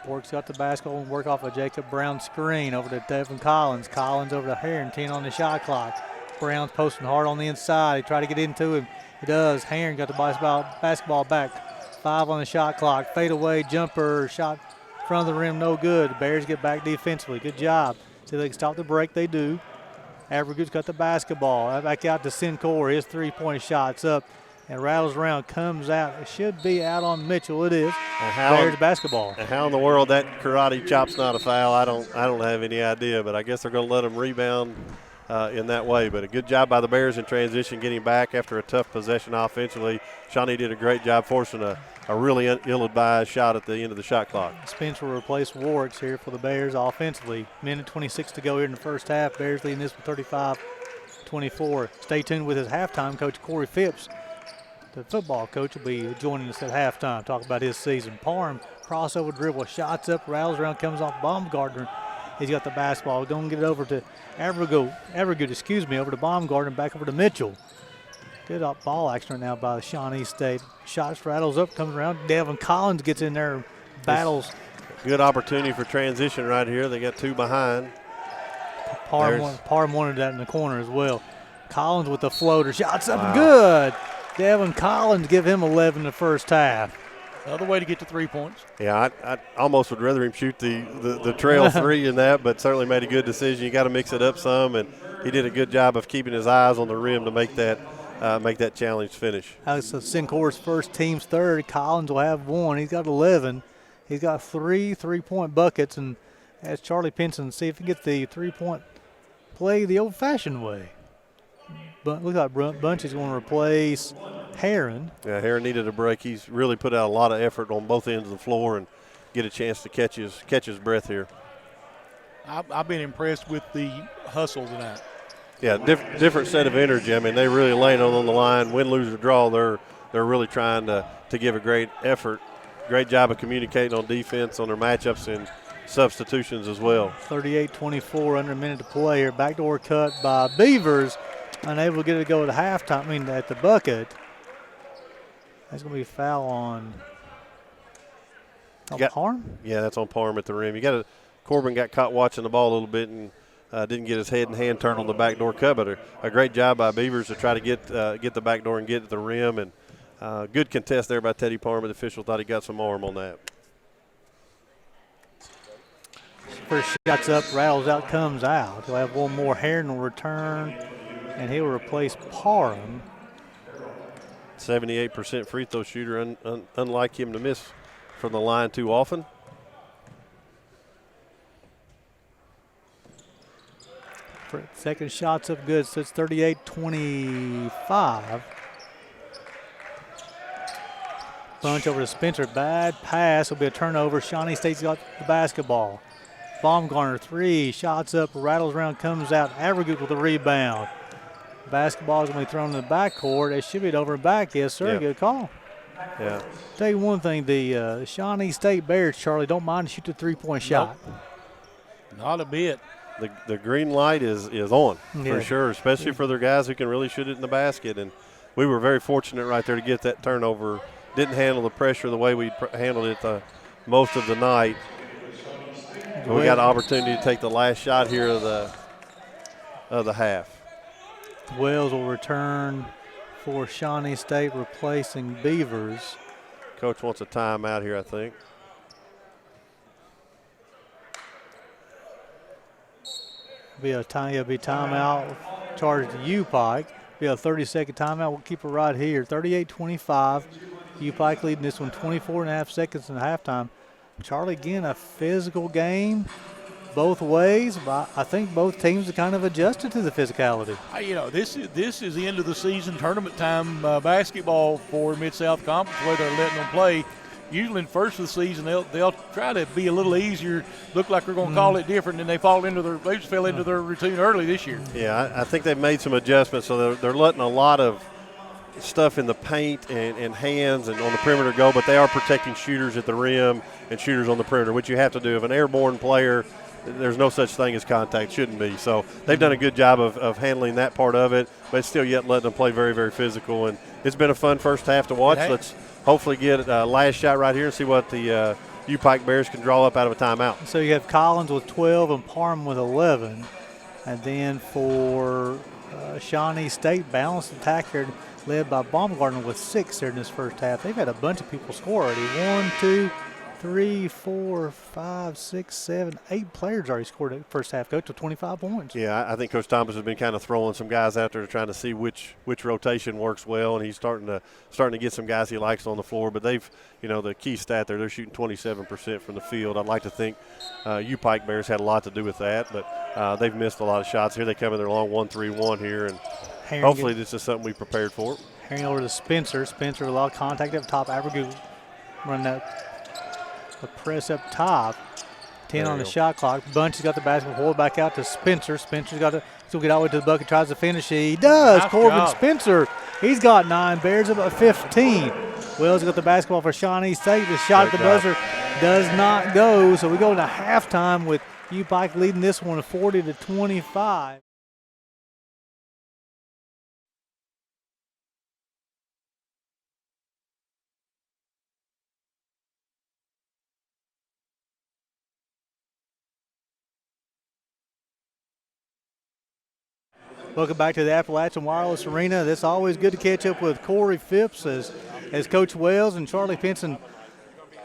S1: Works got the basketball and work off a Jacob Brown screen over to Devin Collins. Collins over to Heron, 10 on the shot clock. Brown's posting hard on the inside. He tried to get into him. He does. Heron got the basketball back. 5 on the shot clock. Fade away jumper. Shot in front of the rim, no good. The Bears get back defensively. Good job. See if they can stop the break. They do. Avergood's got the basketball. Back out to Sincor. His three-point shot's up and rattles around, comes out. It should be out on Mitchell. It is. Bears basketball.
S2: And how in the world that karate chop's not a foul, I don't have any idea, but I guess they're going to let them rebound in that way. But a good job by the Bears in transition, getting back after a tough possession offensively. Shawnee did a great job forcing a really ill-advised shot at the end of the shot clock.
S1: Spencer will replace Warwicks here for the Bears offensively. Minute 26 to go here in the first half. Bears leading this with 35-24. Stay tuned with his halftime coach, Corey Phipps. The football coach will be joining us at halftime, talk about his season. Parham, crossover dribble, shots up, rattles around, comes off Baumgartner. He's got the basketball. Going to get it over to Avergood, over to Baumgartner, back over to Mitchell. Good ball action right now by the Shawnee State. Shots rattles up, comes around. Devin Collins gets in there, battles.
S2: Good opportunity for transition right here. They got 2 behind.
S1: Parham wanted that in the corner as well. Collins with the floater. Shots up, good. Devin Collins give him 11 in the first half.
S3: Another way to get to 3 points.
S2: Yeah, I almost would rather him shoot the trail 3 in that, but certainly made a good decision. You got to mix it up some, and he did a good job of keeping his eyes on the rim to make that challenge finish.
S1: That's Sincor's first, team's third. Collins will have 1. He's got 11. He's got 3 3-point buckets, and as Charlie Pinson see if he gets the 3-point play the old-fashioned way. But look like Bunch is going to replace Heron.
S2: Yeah, Heron needed a break. He's really put out a lot of effort on both ends of the floor and get a chance to catch his breath here.
S3: I've been impressed with the hustle tonight.
S2: Yeah, different set of energy. I mean, they really laying it on the line. Win, lose, or draw, they're really trying to give a great effort. Great job of communicating on defense, on their matchups and substitutions as well.
S1: 38-24, under a minute to play here. Backdoor cut by Beavers. Unable to get it to go at halftime, at the bucket. That's going to be a foul on Parham?
S2: Yeah, that's on Parham at the rim. Corbin got caught watching the ball a little bit and didn't get his head and hand turned on the backdoor cut, but a great job by Beavers to try to get the backdoor and get at the rim. And good contest there by Teddy Parham. The official thought he got some arm on that.
S1: First shot's up, rattles out, comes out. He'll have 1 more. Heron will return, and he'll replace Parham.
S2: 78% free throw shooter, unlike him to miss from the line too often.
S1: Second shot's up good, so it's 38-25. Bunch over to Spencer, bad pass, will be a turnover. Shawnee State's got the basketball. Baumgartner, 3, shots up, rattles around, comes out. Avergood with the rebound. Basketball is going to be thrown in the backcourt. It should be over and back. Yes, sir. Yeah. Good call.
S2: Yeah.
S1: Tell you one thing, the Shawnee State Bears, Charlie, don't mind to shoot the 3-point shot.
S3: Not a bit.
S2: The green light is on for sure, especially for their guys who can really shoot it in the basket. And we were very fortunate right there to get that turnover. Didn't handle the pressure the way we handled it most of the night. But we got an opportunity to take the last shot here of the half.
S1: Wells will return for Shawnee State, replacing Beavers.
S2: Coach wants a timeout here, I think.
S1: Be a timeout charged to UPIKE. Be a 30-second timeout. We'll keep it right here. 38-25. UPIKE leading this one 24.5 seconds in halftime. Charlie, again, a physical game both ways, but I think both teams have kind of adjusted to the physicality.
S3: This is the end of the season, tournament time basketball for Mid-South Conference, where they're letting them play. Usually in first of the season, they'll try to be a little easier, look like they're going to call it different, and they just fell into their routine early this year.
S2: Yeah, I think they've made some adjustments, so they're letting a lot of stuff in the paint and hands and on the perimeter go, but they are protecting shooters at the rim and shooters on the perimeter, which you have to do. If an airborne player, there's no such thing as contact, shouldn't be. So they've done a good job of handling that part of it, but still yet letting them play very, very physical. And it's been a fun first half to watch. Let's hopefully get a last shot right here and see what the UPIKE Bears can draw up out of a timeout.
S1: So you have Collins with 12 and Parham with 11. And then for Shawnee State, balanced attack here, led by Baumgartner with 6 here in this first half. They've had a bunch of people score already. 1, 2, 3, 4, 5, 6, 7, 8 players already scored in the first half. Go to 25 points.
S2: Yeah, I think Coach Thomas has been kind of throwing some guys out there trying to see which rotation works well, and he's starting to get some guys he likes on the floor. But they've, the key stat there, they're shooting 27% from the field. I'd like to think UPIKE Bears had a lot to do with that, but they've missed a lot of shots. Here they come in their long 1-3-1 here, and hopefully this is something we prepared for.
S1: Herring over to Spencer. Spencer with a lot of contact up top. Abergu running that the press up top. 10 on the shot clock. Bunch has got the basketball. Hold back out to Spencer. Spencer's got to still get all the way to the bucket. Tries to finish. He does.
S3: Nice
S1: Corbin
S3: job.
S1: Spencer. He's got 9. Bears up at 15. Wells got the basketball for Shawnee State. The shot at the buzzer does not go. So we go into halftime with UPIKE leading this one 40-25. Welcome back to the Appalachian Wireless Arena. It's always good to catch up with Corey Phipps as Coach Wells and Charlie Pinson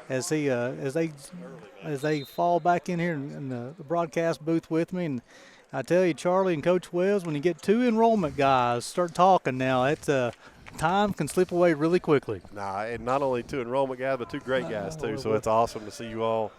S1: as they fall back in here in the broadcast booth with me. And I tell you, Charlie and Coach Wells, when you get 2 enrollment guys start talking now, it's time can slip away really quickly.
S2: Nah, and not only 2 enrollment guys, but 2 great guys too. So it's awesome to see you all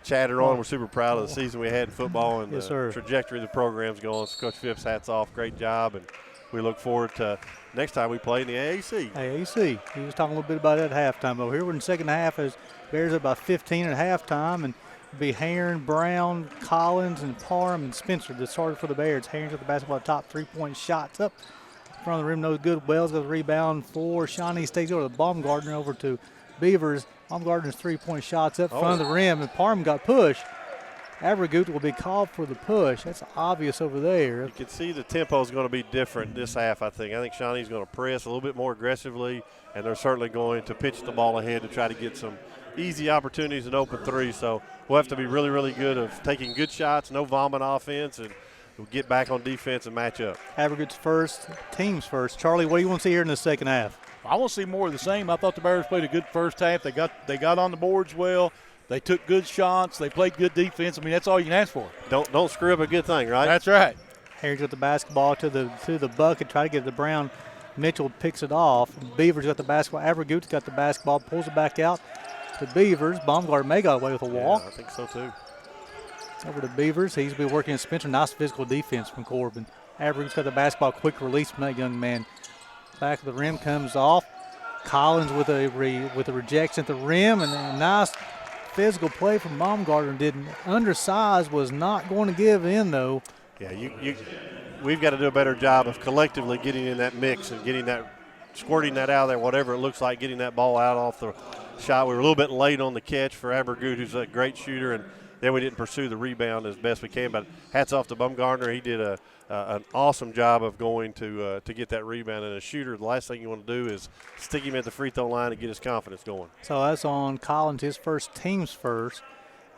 S2: chatter on. We're super proud of the season we had in football and the trajectory of the program's going. So Coach Phipps, hats off, great job, and we look forward to next time we play in the AAC.
S1: He was talking a little bit about that at halftime. Over here we're in the second half as Bears are about 15 at halftime, and it'll be Herring, Brown, Collins, and Parham and Spencer that started for the Bears. Herring's got the basketball at the top, 3-point shots up in front of the rim, no good. Wells got the rebound for Shawnee State. Go to Baumgartner over to Beavers. Baumgartner's 3-point shots up front of the rim, and Parham got pushed. Avergut will be called for the push. That's obvious over there.
S2: You can see the tempo is going to be different this half, I think. I think Shawnee's going to press a little bit more aggressively, and they're certainly going to pitch the ball ahead to try to get some easy opportunities and open 3. So we'll have to be really, really good of taking good shots, no vomit offense, and we'll get back on defense and match up.
S1: Avergut's first, team's first. Charlie, what do you want to see here in the second half?
S3: I want to see more of the same. I thought the Bears played a good first half. They got on the boards well. They took good shots. They played good defense. I mean, that's all you can ask for.
S2: Don't screw up a good thing, right?
S3: That's right.
S1: Harry's got the basketball to the bucket, try to get it to Brown. Mitchell picks it off. Beavers got the basketball. Avergut's got the basketball, pulls it back out to Beavers. Baumgartner may got away with a walk.
S2: Yeah, I think so too.
S1: Over to Beavers. He's been working at Spencer. Nice physical defense from Corbin. Avergut's got the basketball. Quick release from that young man. Back of the rim comes off. Collins with a rejection at the rim, and a nice physical play from Baumgartner. Didn't undersized, was not going to give in though.
S2: Yeah, we've got to do a better job of collectively getting in that mix and getting that, squirting that out of there, whatever it looks like, getting that ball out off the shot. We were a little bit late on the catch for Avergut, who's a great shooter, and then we didn't pursue the rebound as best we can. But hats off to Baumgartner. He did an awesome job of going to get that rebound. And a shooter, the last thing you want to do is stick him at the free throw line and get his confidence going.
S1: So that's on Collins, his first, team's first.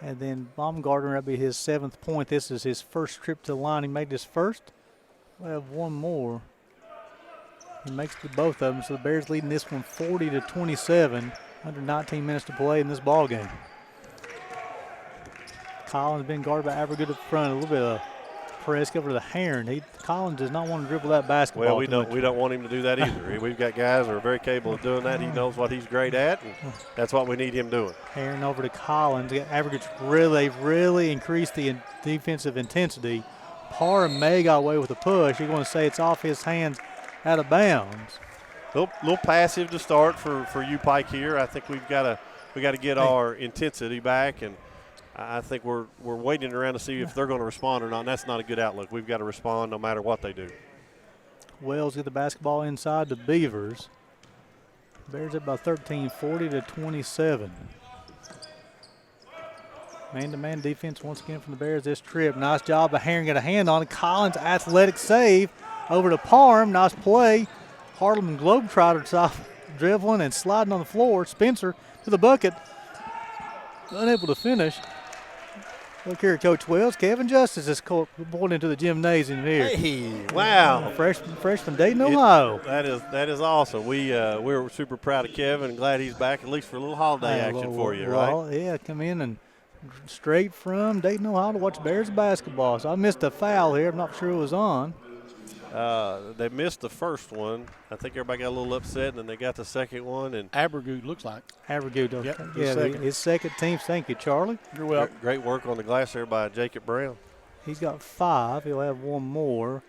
S1: And then Baumgartner, that'll be his 7th point. This is his first trip to the line. He made his first. We'll have one more. He makes both of them. So the Bears leading this one 40-27. Under 19 minutes to play in this ball game. Collins been guarded by Avergut up front. A little bit of press over to the Herring. Collins does not want to dribble that basketball.
S2: Well, we don't want him to do that either. We've got guys that are very capable of doing that. He knows what he's great at, and that's what we need him doing.
S1: Herring over to Collins. Avergut's really increased the defensive intensity. Parham may got away with a push. You're going to say it's off his hands, out of bounds.
S2: Little passive to start for UPIKE here. I think we got to get our intensity back, and I think we're waiting around to see if they're going to respond or not, and that's not a good outlook. We've got to respond no matter what they do.
S1: Wells get the basketball inside the Beavers. Bears up by 13, 40-27. Man-to-man defense once again from the Bears this trip. Nice job by Herring, got a hand on it. Collins, athletic save over to Parham. Nice play. Harlem Globetrotter dribbling and sliding on the floor. Spencer to the bucket. unable to finish. Look here, Coach Wells. Kevin Justice is going into the gymnasium here.
S2: Hey, wow.
S1: Freshman Dayton, Ohio.
S2: That is awesome. We're super proud of Kevin and glad he's back, at least for a little holiday action for you, right?
S1: Yeah, come in and straight from Dayton, Ohio to watch Bears basketball. So I missed a foul here. I'm not sure it was on.
S2: They missed the first one. I think everybody got a little upset, and then they got the second one. And
S3: Abergood looks like.
S1: Abergood,
S3: yep,
S1: his second team. Thank you, Charlie.
S3: You're welcome.
S2: Great work on the glass there by Jacob Brown.
S1: He's got 5. He'll have one more.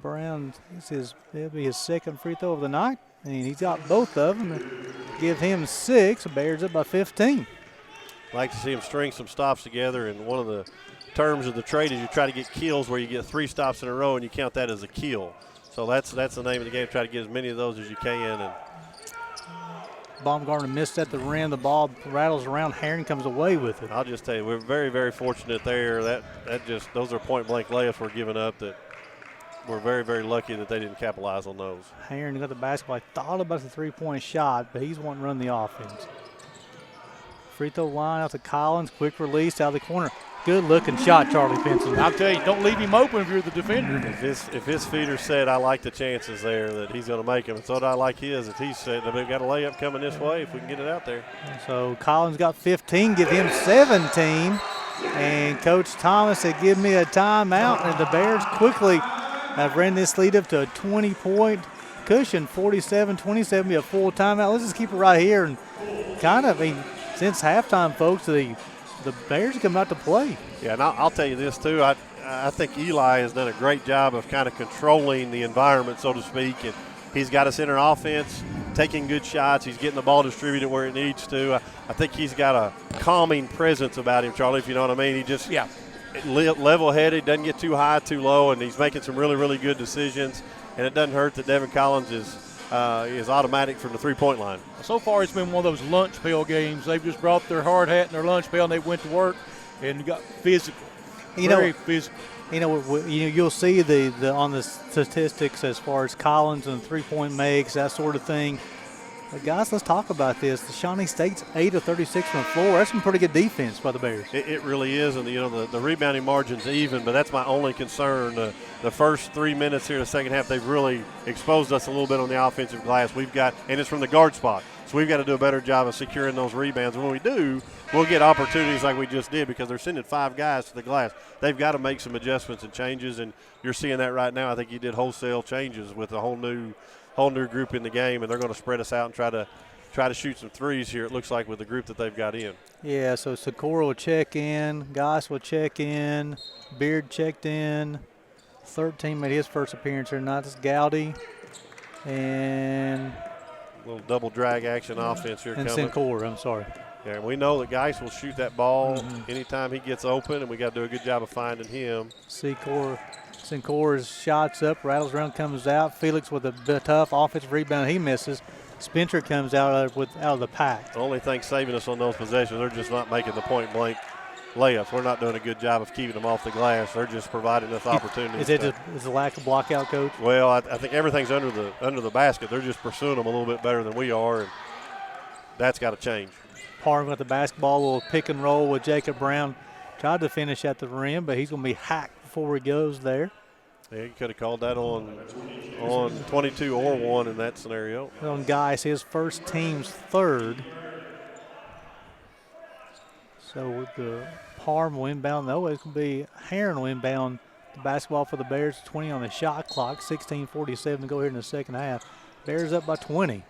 S1: Brown, it'll be his second free throw of the night, and he's got both of them. Give him 6. Bears up by 15.
S2: Like to see him string some stops together, and one of the terms of the trade is you try to get kills where you get 3 stops in a row and you count that as a kill. So that's the name of the game. Try to get as many of those as you can. And
S1: Baumgartner missed at the rim. The ball rattles around. Herring comes away with it.
S2: I'll just tell you, we're very, very fortunate there. Those are point-blank layups we're giving up that we're very, very lucky that they didn't capitalize on those.
S1: Herring got the basketball. I thought about the three-point shot, but he's wanting to run the offense. Free throw line out to Collins. Quick release out of the corner. Good-looking shot, Charlie Pinson.
S3: I'll tell you, don't leave him open if you're the defender.
S2: If his feeder said, I like the chances there that he's going to make them, and so do I like his. If he said, they've got a layup coming this way, if we can get it out there.
S1: So Collins got 15, give him 17. And Coach Thomas said, give me a timeout. And the Bears quickly have ran this lead up to a 20-point cushion, 47-27, be a full timeout. Let's just keep it right here. And since halftime, folks, the Bears come out to play.
S2: Yeah, and I'll tell you this, too. I think Eli has done a great job of kind of controlling the environment, so to speak. And he's got us in our offense, taking good shots. He's getting the ball distributed where it needs to. I think he's got a calming presence about him, Charlie, if you know what I mean. He just level-headed, doesn't get too high, too low, and he's making some really, really good decisions. And it doesn't hurt that Devin Collins is automatic from the three-point line.
S3: So far, it's been one of those lunch pail games. They've just brought their hard hat and their lunch pail, and they went to work and got physical. Very physical.
S1: You'll see the on the statistics as far as Collins and three-point makes, that sort of thing. But guys, let's talk about this. The Shawnee State's 8 of 36 from the floor. That's some pretty good defense by the Bears.
S2: It really is, and the rebounding margin's even, but that's my only concern. The first 3 minutes here in the second half, they've really exposed us a little bit on the offensive glass. And it's from the guard spot. So we've got to do a better job of securing those rebounds. When we do, we'll get opportunities like we just did because they're sending 5 guys to the glass. They've got to make some adjustments and changes, and you're seeing that right now. I think you did wholesale changes with a whole new group in the game, and they're going to spread us out and try to shoot some threes here, it looks like, with the group that they've got in.
S1: Yeah, so Sikora will check in. Goss will check in. Beard checked in. 13 made his first appearance here tonight. This is Gowdy. And
S2: a little double drag action offense here
S1: and
S2: coming.
S1: And Sincor, I'm sorry.
S2: Yeah, and we know that Geis will shoot that ball anytime he gets open, and we got to do a good job of finding him. Sincor's shots up, rattles around, comes out. Felix with a tough offensive rebound, he misses. Spencer comes out of the pack. The only thing saving us on those possessions, they're just not making the point-blank layups. We're not doing a good job of keeping them off the glass. They're just providing us opportunities.
S1: Is the lack of blockout, Coach?
S2: Well, I think everything's under the basket. They're just pursuing them a little bit better than we are, and that's got to change.
S1: Parham got the basketball, will pick and roll with Jacob Brown. Tried to finish at the rim, but he's going to be hacked before he goes there.
S2: Yeah, you could have called that on 22 or 1 in that scenario.
S1: On Geis, his first team's third. So with the Parham will inbound, though, it's going to be Heron will inbound the basketball for the Bears. 20 on the shot clock, 16:47 to go here in the second half. Bears up by 20.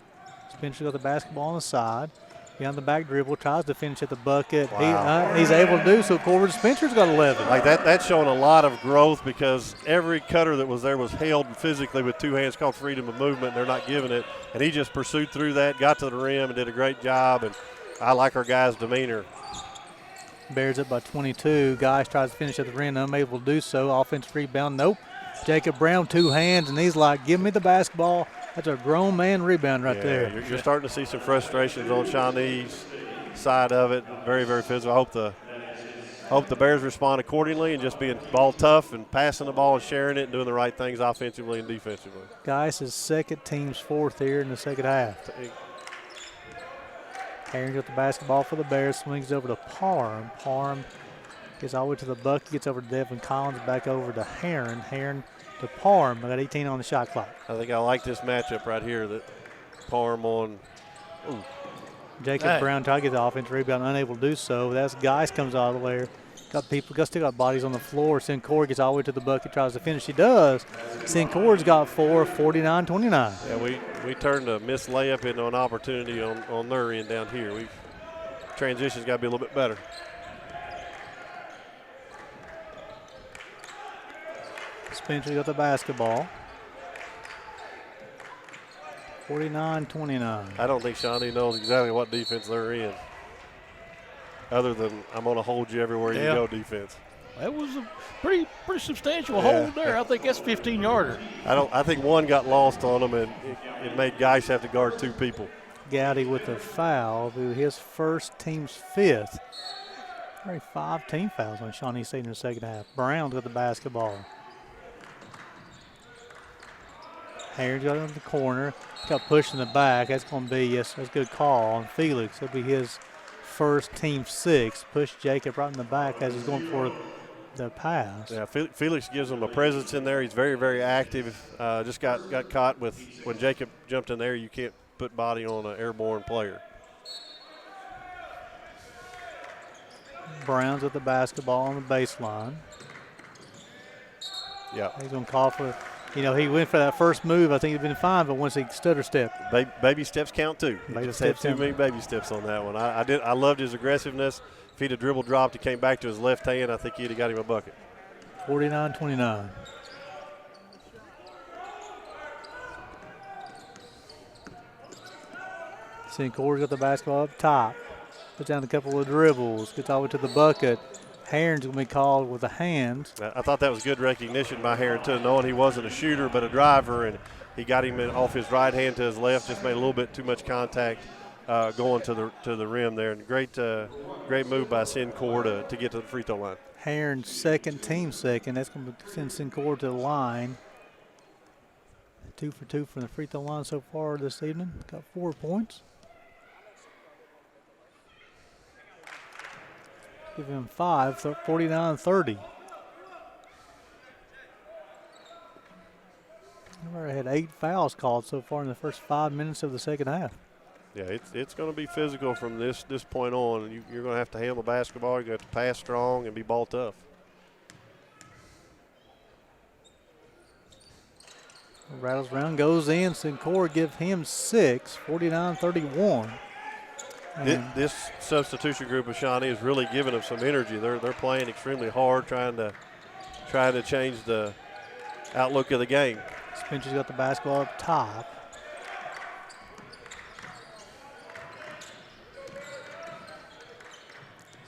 S1: Spencer got the basketball on the side. Behind the back dribble, tries to finish at the bucket.
S2: Wow.
S1: He's able to do so. Corbin Spencer's got 11.
S2: Like that's showing a lot of growth because every cutter that was there was held physically with 2 hands, called freedom of movement. They're not giving it. And he just pursued through that, got to the rim, and did a great job. And I like our guys' demeanor.
S1: Bears up by 22. Geis tries to finish at the rim, unable to do so. Offensive rebound, nope. Jacob Brown, 2 hands, and he's like, give me the basketball. That's a grown man rebound right there.
S2: You're starting to see some frustrations on Shawnee's side of it. Very, very physical. I hope the Bears respond accordingly and just being ball tough and passing the ball and sharing it and doing the right things offensively and defensively.
S1: Geis is second, team's 4th here in the second half. Herring got the basketball for the Bears, swings over to Parham. Parham gets all the way to the bucket, gets over to Devin Collins, back over to Herring. Herring to Parham. I got 18 on the shot clock.
S2: I think I like this matchup right here that Parham on. Ooh.
S1: Jacob Brown tried to get the offensive rebound, unable to do so. That's Geis comes out of the way. Still got bodies on the floor. Sincor gets all the way to the bucket, tries to finish. He does. Sincor's got 4, 49-29.
S2: Yeah, we turned a missed layup into an opportunity on their end down here. Transition's got to be a little bit better.
S1: Spencer got the basketball. 49-29.
S2: I don't think Shawnee knows exactly what defense they're in, other than I'm going to hold you everywhere you go defense.
S3: That was a pretty substantial hold there. I think that's 15-yarder.
S2: I think one got lost on them, and it made Geis have to guard 2 people.
S1: Gowdy with the foul, his first, team's 5th. Already 5 team fouls on Shawnee State in the second half. Brown's got the basketball. Herring's got it in the corner. Got pushed in the back. That's going to be, that's a good call on Felix. It'll be his first, team 6. Push Jacob right in the back as he's going for the pass.
S2: Yeah, Felix gives him a presence in there. He's very, very active. Just got caught with when Jacob jumped in there. You can't put body on an airborne player.
S1: Brown's with the basketball on the baseline.
S2: Yeah.
S1: He's going to call for, he went for that first move. I think he'd been fine, but once he stutter stepped.
S2: Baby steps count too. He just had too many baby steps on that one. I loved his aggressiveness. If he'd have dribble dropped, he came back to his left hand, I think he'd have got him a bucket.
S1: 49-29. Sincor's got the basketball up top. Puts down a couple of dribbles. Gets all the way to the bucket. Herring's going to be called with a hand.
S2: I thought that was good recognition by Herring, too, knowing he wasn't a shooter but a driver, and he got him off his right hand to his left, just made a little bit too much contact going to the rim there. And great move by Sincor to get to the free throw line.
S1: Herring's second, team second. That's going to send Sincor to the line. 2 for 2 from the free throw line so far this evening. Got 4 points. Give him 5, 49-30. We've already had 8 fouls called so far in the first 5 minutes of the second half.
S2: Yeah, it's going to be physical from this point on. You're going to have to handle basketball. You're going to have to pass strong and be ball tough.
S1: Rattles around, goes in. Sincor give him 6, 49-31.
S2: This substitution group of Shawnee is really giving them some energy. They're playing extremely hard, trying to change the outlook of the game.
S1: Spencer's got the basketball up top.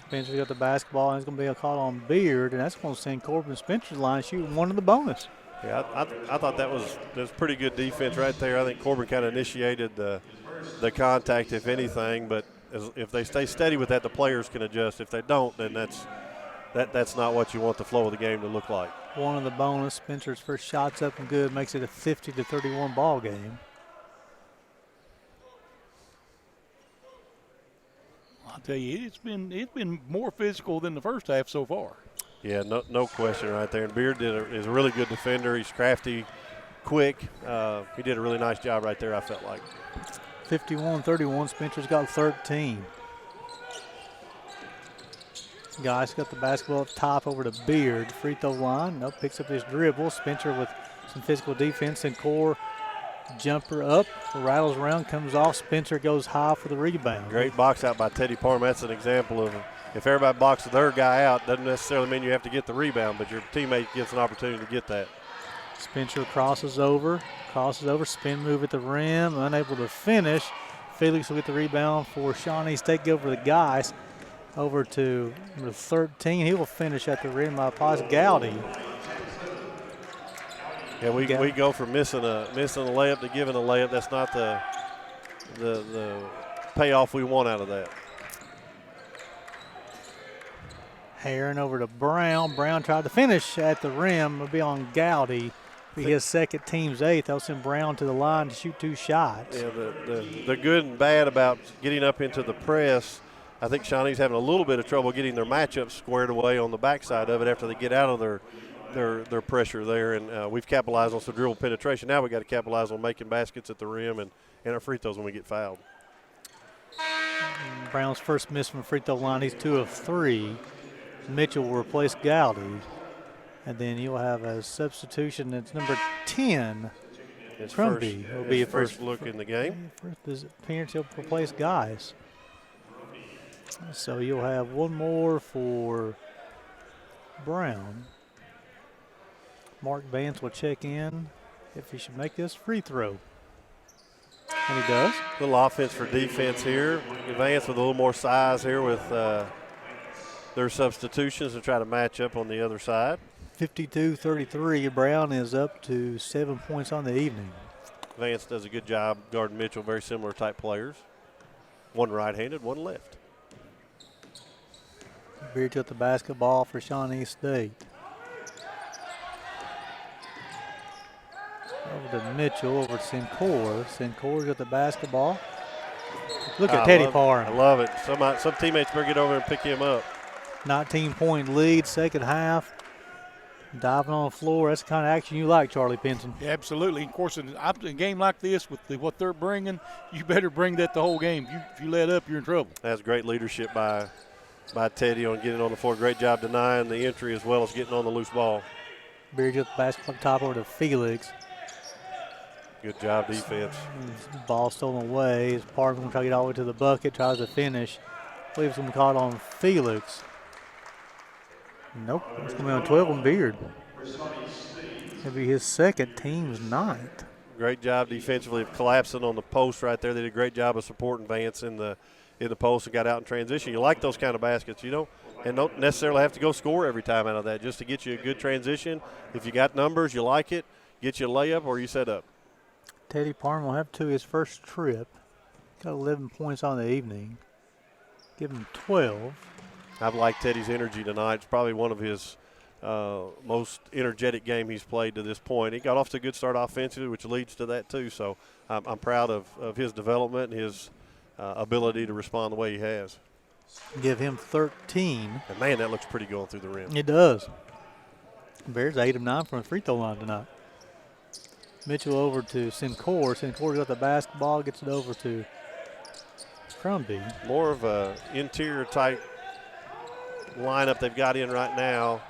S1: Spencer's got the basketball, and it's going to be a call on Beard, and that's going to send Corbin Spencer's line shooting one of the bonus.
S2: Yeah, I thought that was pretty good defense right there. I think Corbin kind of initiated the contact, if anything, but if they stay steady with that, the players can adjust. If they don't, then that's not what you want the flow of the game to look like.
S1: One of the bonus. Spencer's first shot's up and good, makes it a 50-31 ball game.
S3: I'll tell you, it's been more physical than the first half so far.
S2: Yeah, no question right there. And Beard is a really good defender. He's crafty, quick. He did a really nice job right there, I felt like.
S1: 51-31, Spencer's got 13. Guys got the basketball up top over to Beard. Free throw line. Nope, picks up his dribble. Spencer with some physical defense and core. Jumper up, rattles around, comes off. Spencer goes high for the rebound.
S2: Great box out by Teddy Parham. That's an example of if everybody boxes their guy out, doesn't necessarily mean you have to get the rebound, but your teammate gets an opportunity to get that.
S1: Spencer crosses over, spin move at the rim, unable to finish. Felix will get the rebound for Shawnee State. Go over the guys. Over to number 13. He will finish at the rim by Paz Gowdy.
S2: Yeah, we go from missing a layup to giving a layup. That's not the payoff we want out of that.
S1: Herring over to Brown. Brown tried to finish at the rim. It'll be on Gowdy. Be his second, team's 8th. They'll send Brown to the line to shoot 2 shots.
S2: Yeah, the good and bad about getting up into the press, I think Shawnee's having a little bit of trouble getting their matchups squared away on the backside of it after they get out of their pressure there. And we've capitalized on some dribble penetration. Now we've got to capitalize on making baskets at the rim and our free throws when we get fouled.
S1: Brown's first miss from the free throw line. He's 2 of 3. Mitchell will replace Gowdy. And then you'll have a substitution that's number 10. Crumby will be a
S2: first look in the game.
S1: First appearance, he'll replace Guys. So you'll have one more for Brown. Mark Vance will check in if he should make this free throw. And he does.
S2: A little offense for defense here. Vance with a little more size here with their substitutions to try to match up on the other side.
S1: 52-33. Brown is up to 7 points on the evening.
S2: Vance does a good job guarding Mitchell, very similar type players. One right-handed, one left.
S1: Beard took the basketball for Shawnee State. Over to Mitchell, over to Sincor. Sincor got the basketball. Look at Teddy Parham.
S2: I love it. Some teammates better get over and pick him up.
S1: 19-point lead, second half. Diving on the floor. That's the kind of action you like, Charlie Pinson.
S3: Yeah, absolutely. Of course, in a game like this with what they're bringing, you better bring that the whole game. If you let up, you're in trouble.
S2: That's great leadership by Teddy on getting on the floor. Great job denying the entry as well as getting on the loose ball.
S1: Beard took the basketball top over to Felix.
S2: Good job defense.
S1: Ball stolen away. Parham's going to try to get all the way to the bucket, tries to finish. I believe it's going to be caught on Felix. Nope, it's going to be on 12 on Beard. It'll be his second, team's 9th.
S2: Great job defensively of collapsing on the post right there. They did a great job of supporting Vance in the post and got out in transition. You like those kind of baskets, and don't necessarily have to go score every time out of that, just to get you a good transition. If you got numbers, you like it, get you a layup or you set up.
S1: Teddy Parham will have 2 his first trip. Got 11 points on the evening. Give him 12.
S2: I've liked Teddy's energy tonight. It's probably one of his most energetic game he's played to this point. He got off to a good start offensively, which leads to that too. So I'm proud of his development and his ability to respond the way he has.
S1: Give him 13.
S2: And, man, that looks pretty going through the rim.
S1: It does. Bears 8 of 9 from the free throw line tonight. Mitchell over to Sincor. Sincor got the basketball, gets it over to Crumby.
S2: More of a interior type lineup they've got in right now.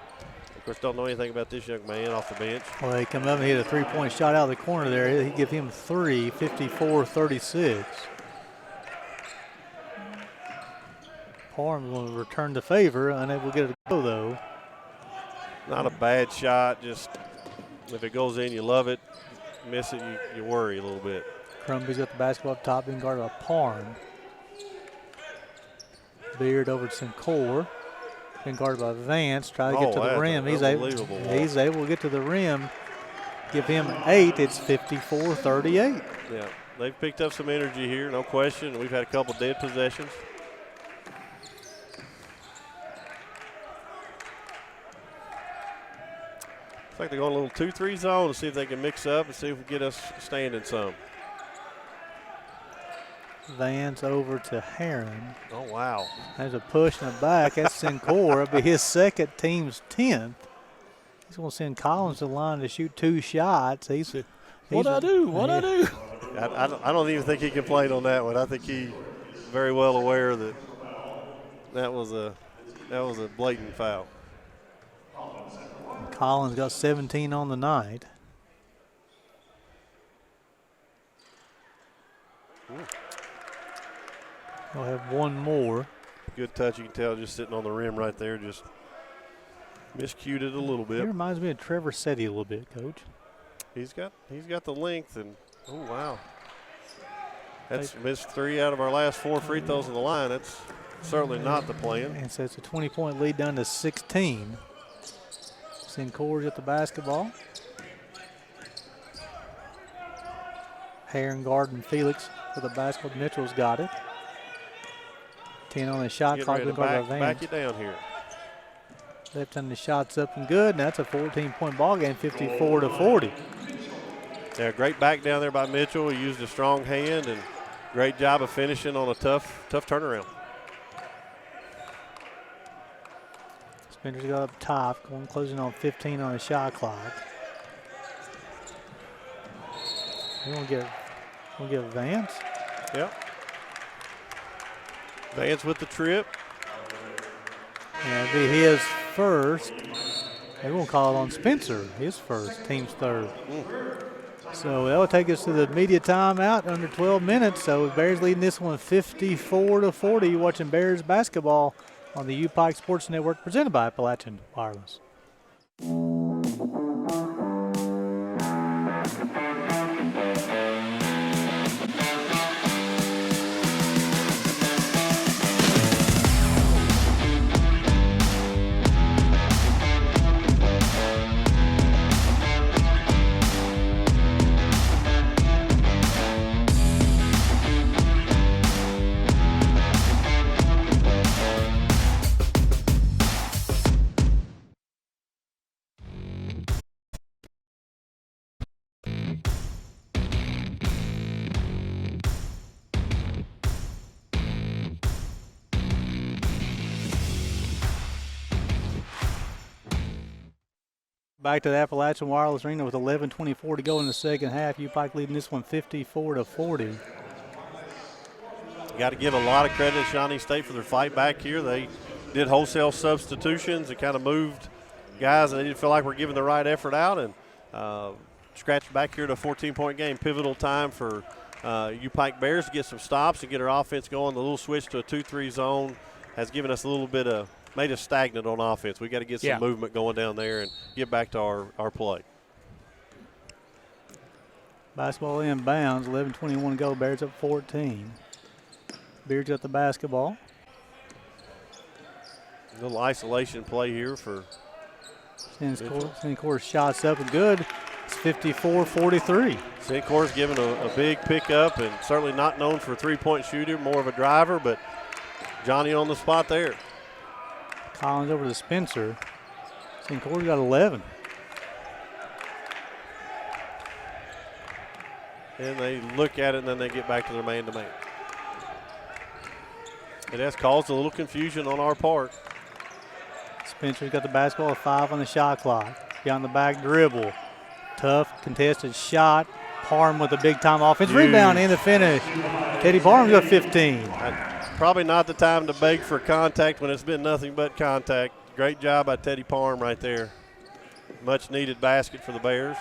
S2: Of course, don't know anything about this young man off the bench.
S1: Well, he come up and hit a three-point shot out of the corner there. He give him 3, 54-36. Parham will return the favor, unable to get it to go though.
S2: Not a bad shot. Just if it goes in, you love it. Miss it, you worry a little bit.
S1: Crumby's got the basketball up top, being guarded by Parham. Beard over to Sincor. Being guarded by Vance. Try to get to the rim. He's able to get to the rim. Give him 8. It's 54-38.
S2: Yeah, they've picked up some energy here, no question. We've had a couple dead possessions. Looks like they're going a little 2-3 zone to see if they can mix up and see if we get us standing some.
S1: Vance over to Heron.
S2: Oh, wow.
S1: There's a push in the back. That's Sincor. It'll be his second, team's 10th. He's going to send Collins to the line to shoot 2 shots.
S3: What'd I do?
S2: I don't even think he complained on that one. I think he's very well aware that that was a blatant foul.
S1: Collins got 17 on the night. We'll have one more.
S2: Good touch. You can tell just sitting on the rim right there, just miscued it a little bit.
S1: He reminds me of Trevor Setti a little bit, Coach.
S2: He's got the length, and oh wow, that's missed 3 out of our last 4 free throws in the line. That's certainly not the plan.
S1: And so it's a 20-point lead down to 16. Sincor's at the basketball. Heron Garden Felix for the basketball. Mitchell's got it. 10 on the shot clock.
S2: Back it down here.
S1: Left-handed shots up and good, and that's a 14-point ball game, 54-40.
S2: Yeah, great back down there by Mitchell. He used a strong hand and great job of finishing on a tough turnaround.
S1: Spencer's got up top, closing on 15 on the shot clock. We'll get Vance.
S2: Yep. Vance with the trip.
S1: And it'll be his first. They won't call it on Spencer, his first, team's third. So that will take us to the media timeout under 12 minutes. So Bears leading this one 54-40. You're watching Bears basketball on the UPIKE Sports Network presented by Appalachian Wireless. Back to the Appalachian Wireless Arena with 11:24 to go in the second half. UPIKE leading this one 54-40.
S2: Got to give a lot of credit to Shawnee State for their fight back here. They did wholesale substitutions and kind of moved guys that they didn't feel like were giving the right effort out, and scratched back here to a 14-point game. Pivotal time for UPIKE Bears to get some stops and get our offense going. The little switch to a 2-3 zone has given us a little bit of – made us stagnant on offense. We got to get some movement going down there and get back to our play.
S1: Basketball inbounds, 11:21 to go. Bears up 14. Beards got the basketball.
S2: A little isolation play here for
S1: Sincour's shots up and good. It's 54-43.
S2: Sincour's given a big pickup and certainly not known for a three-point shooter, more of a driver, but Johnny on the spot there.
S1: Collins over to Spencer. Sincour's got 11.
S2: And they look at it and then they get back to their man-to-man. It has caused a little confusion on our part.
S1: Spencer's got the basketball, 5 on the shot clock. Beyond the back dribble. Tough contested shot. Parham with a big-time offense.
S2: Huge.
S1: Rebound in the finish. Teddy Parham's got 15.
S2: Probably not the time to beg for contact when it's been nothing but contact. Great job by Teddy Parham right there. Much needed basket for the Bears.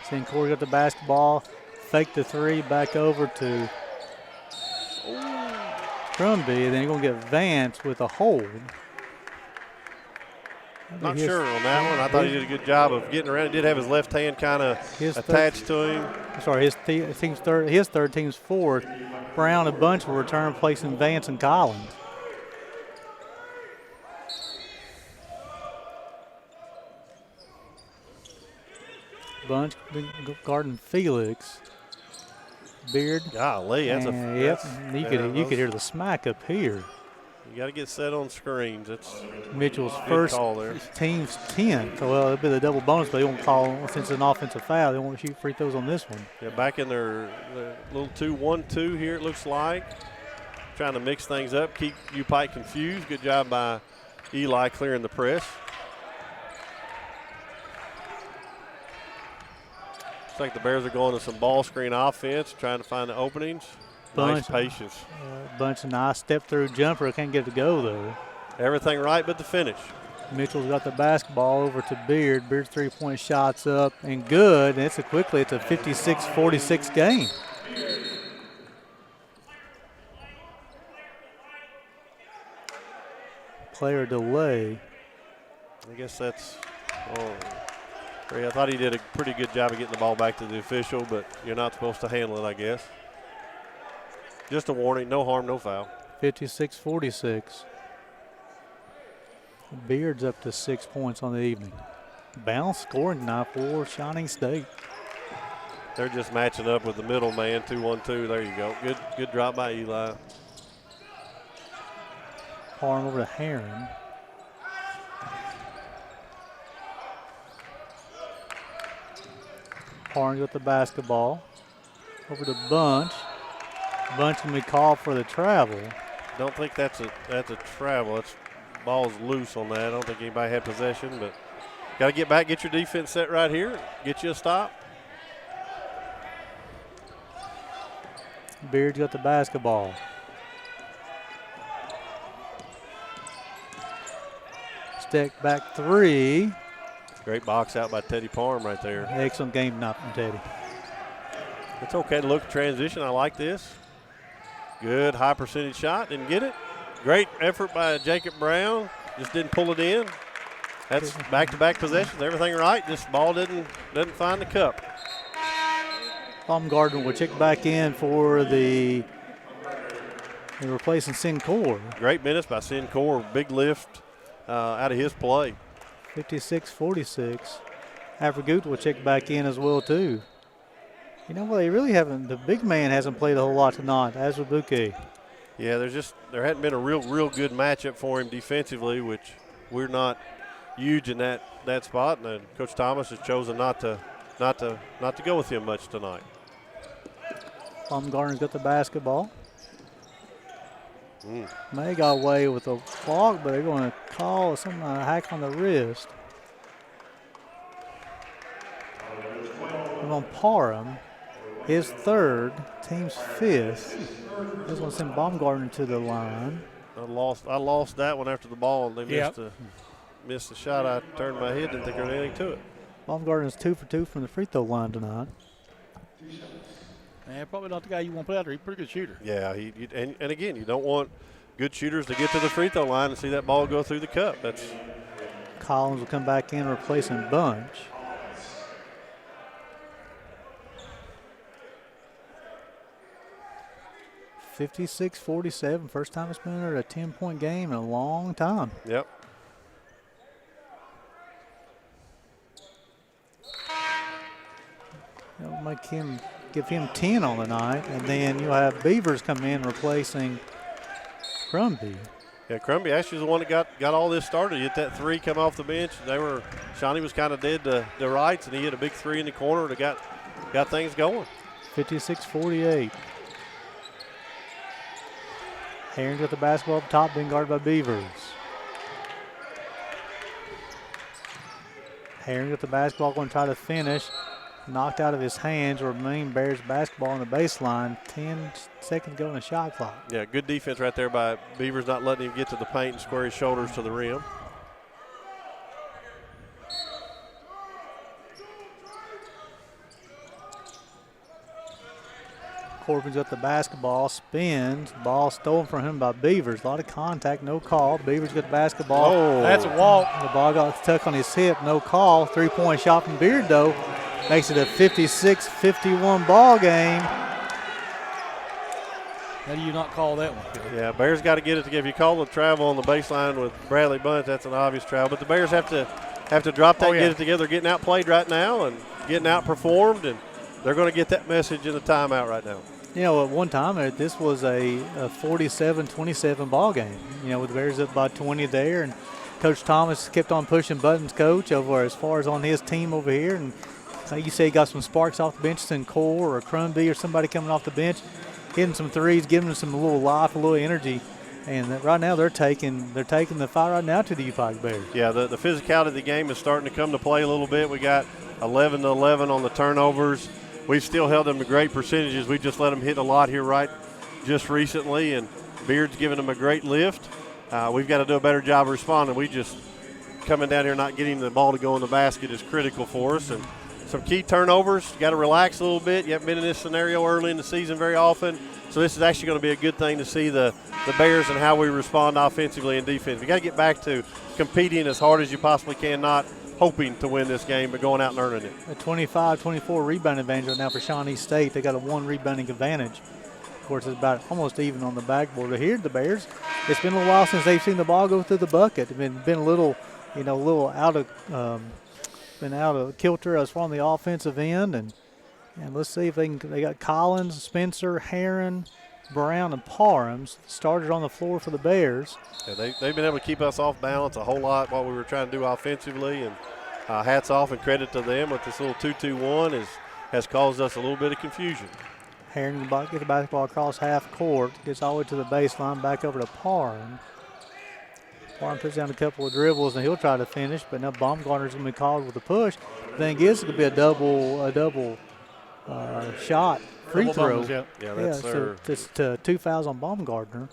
S1: Sincour got the basketball. Fake the three, back over to Trumby, and then you're going to get Vance with a hold.
S2: Not sure on that one. I thought he did a good job of getting around. He did have his left hand kind of attached to him.
S1: Sorry, his third, team's fourth. Brown and Bunch will return, placing Vance and Collins. Bunch guarding Felix. Beard.
S2: Golly, that's
S1: you could hear the smack up here.
S2: You got to get set on screens. It's
S1: Mitchell's first team's 10th. Well, it'll be the double bonus, but they won't call, since it's an offensive foul, they won't shoot free throws on this one.
S2: Yeah, back in their little 2-1-2 here, it looks like. Trying to mix things up, keep UPIKE confused. Good job by Eli clearing the press. Looks like the Bears are going to some ball screen offense, trying to find the openings. Nice patience.
S1: Bunch of nice step-through jumper. Can't get it to go, though.
S2: Everything right but the finish.
S1: Mitchell's got the basketball over to Beard. Beard's three-point shots up and good. And it's a 56-46 game. Player delay.
S2: I guess that's I thought he did a pretty good job of getting the ball back to the official, but you're not supposed to handle it, I guess. Just a warning, no harm, no foul.
S1: 56-46. Beard's up to 6 points on the evening. Bounce scoring tonight for Shawnee State.
S2: They're just matching up with the middle man, 2-1-2. There you go. Good drop by Eli.
S1: Parham over to Heron. Parham with the basketball. Over to Bunch. Bunch can be called for the travel.
S2: Don't think that's a travel. It's ball's loose on that. I don't think anybody had possession, but got to get back, get your defense set right here, get you a stop.
S1: Beard's got the basketball. Step back three.
S2: Great box out by Teddy Parham right there.
S1: Excellent game tonight from Teddy.
S2: It's okay to look at transition. I like this. Good high percentage shot. Didn't get it. Great effort by Jacob Brown. Just didn't pull it in. That's back-to-back possessions. Everything right. This ball doesn't find the cup.
S1: Baumgartner will check back in for the replacing Sincor.
S2: Great minutes by Sincor. Big lift out of his play.
S1: 56-46. Afrigut will check back in as well, too. You know what? They really haven't. The big man hasn't played a whole lot tonight, as with Bouquet.
S2: Yeah, there hadn't been a real good matchup for him defensively, which we're not huge in that spot. And Coach Thomas has chosen not to go with him much tonight.
S1: Baumgartner's got the basketball. May got away with a block, but they're going to call something a hack on the wrist. And on Parham, his third, team's fifth. Just want to send Baumgartner to the line.
S2: I lost that one after the ball. They missed the shot. I turned my head, didn't think there was anything to it.
S1: Baumgartner's 2 for 2 from the free throw line tonight.
S3: Man, probably not the guy you want to play out there. He's a pretty good shooter.
S2: Yeah, and again, you don't want good shooters to get to the free throw line and see that ball go through the cup.
S1: Collins will come back in replacing Bunch. (56-47). First time it's been under a 10-point game in a long time.
S2: Yep.
S1: That'll give him 10 on the night, and then you'll have Beavers come in replacing Crumby.
S2: Yeah, Crumby actually is the one that got all this started. He hit that three, come off the bench. Shawnee was kind of dead to the rights, and he hit a big three in the corner that got things going.
S1: 56-48. Herring with the basketball up top, being guarded by Beavers. Herring with the basketball, going to try to finish. Knocked out of his hands, remain Bears basketball on the baseline. 10 seconds to go in the shot clock.
S2: Yeah, good defense right there by Beavers, not letting him get to the paint and square his shoulders to the rim.
S1: Corbin's got the basketball, spins, ball stolen from him by Beavers. A lot of contact, no call. Beavers got the basketball.
S2: Oh,
S3: that's a walk.
S1: The ball got stuck on his hip, no call. 3-point shot from Beard, though. Makes it a 56-51 ball game.
S3: How do you not call that one?
S2: Yeah, Bears got to get it together. If you call the travel on the baseline with Bradley Bunch, that's an obvious travel. But the Bears have to drop that, get it together. They're getting outplayed right now and getting outperformed, and they're going to get that message in the timeout right now.
S1: You know, at one time, this was a 47-27 ball game. You know, with the Bears up by 20 there, and Coach Thomas kept on pushing buttons, Coach, over as far as on his team over here. And like you say, he got some sparks off the bench, Sincor or Crumby or somebody coming off the bench, hitting some threes, giving them some little life, a little energy. And right now they're taking the fight right now to the UPIKE Bears.
S2: Yeah, the physicality of the game is starting to come to play a little bit. We got 11-11 on the turnovers. We've still held them to great percentages. We just let them hit a lot here just recently, and Beard's giving them a great lift. We've got to do a better job of responding. We just coming down here not getting the ball to go in the basket is critical for us. And some key turnovers. You got to relax a little bit. You haven't been in this scenario early in the season very often. So this is actually going to be a good thing to see the Bears and how we respond offensively and defensively. You got to get back to competing as hard as you possibly can, not hoping to win this game, but going out and earning it.
S1: A 25-24 rebound advantage right now for Shawnee State. They got a 1 rebounding advantage. Of course, it's about almost even on the backboard. But here, the Bears, it's been a while since they've seen the ball go through the bucket. It's been a little out of kilter as far on the offensive end, and let's see if they got Collins, Spencer, Heron, Brown and Parhams, starters on the floor for the Bears.
S2: Yeah, they've been able to keep us off balance a whole lot while we were trying to do offensively, and hats off and credit to them with this little 2-2-1 has caused us a little bit of confusion.
S1: Herring gets the basketball across half court, gets all the way to the baseline, back over to Parham. Parham puts down a couple of dribbles, and he'll try to finish, but now Baumgartner's going to be called with a push. The thing is, it could be a double shot free throw.
S2: Yeah, that's
S1: so it's 2 fouls on Baumgartner,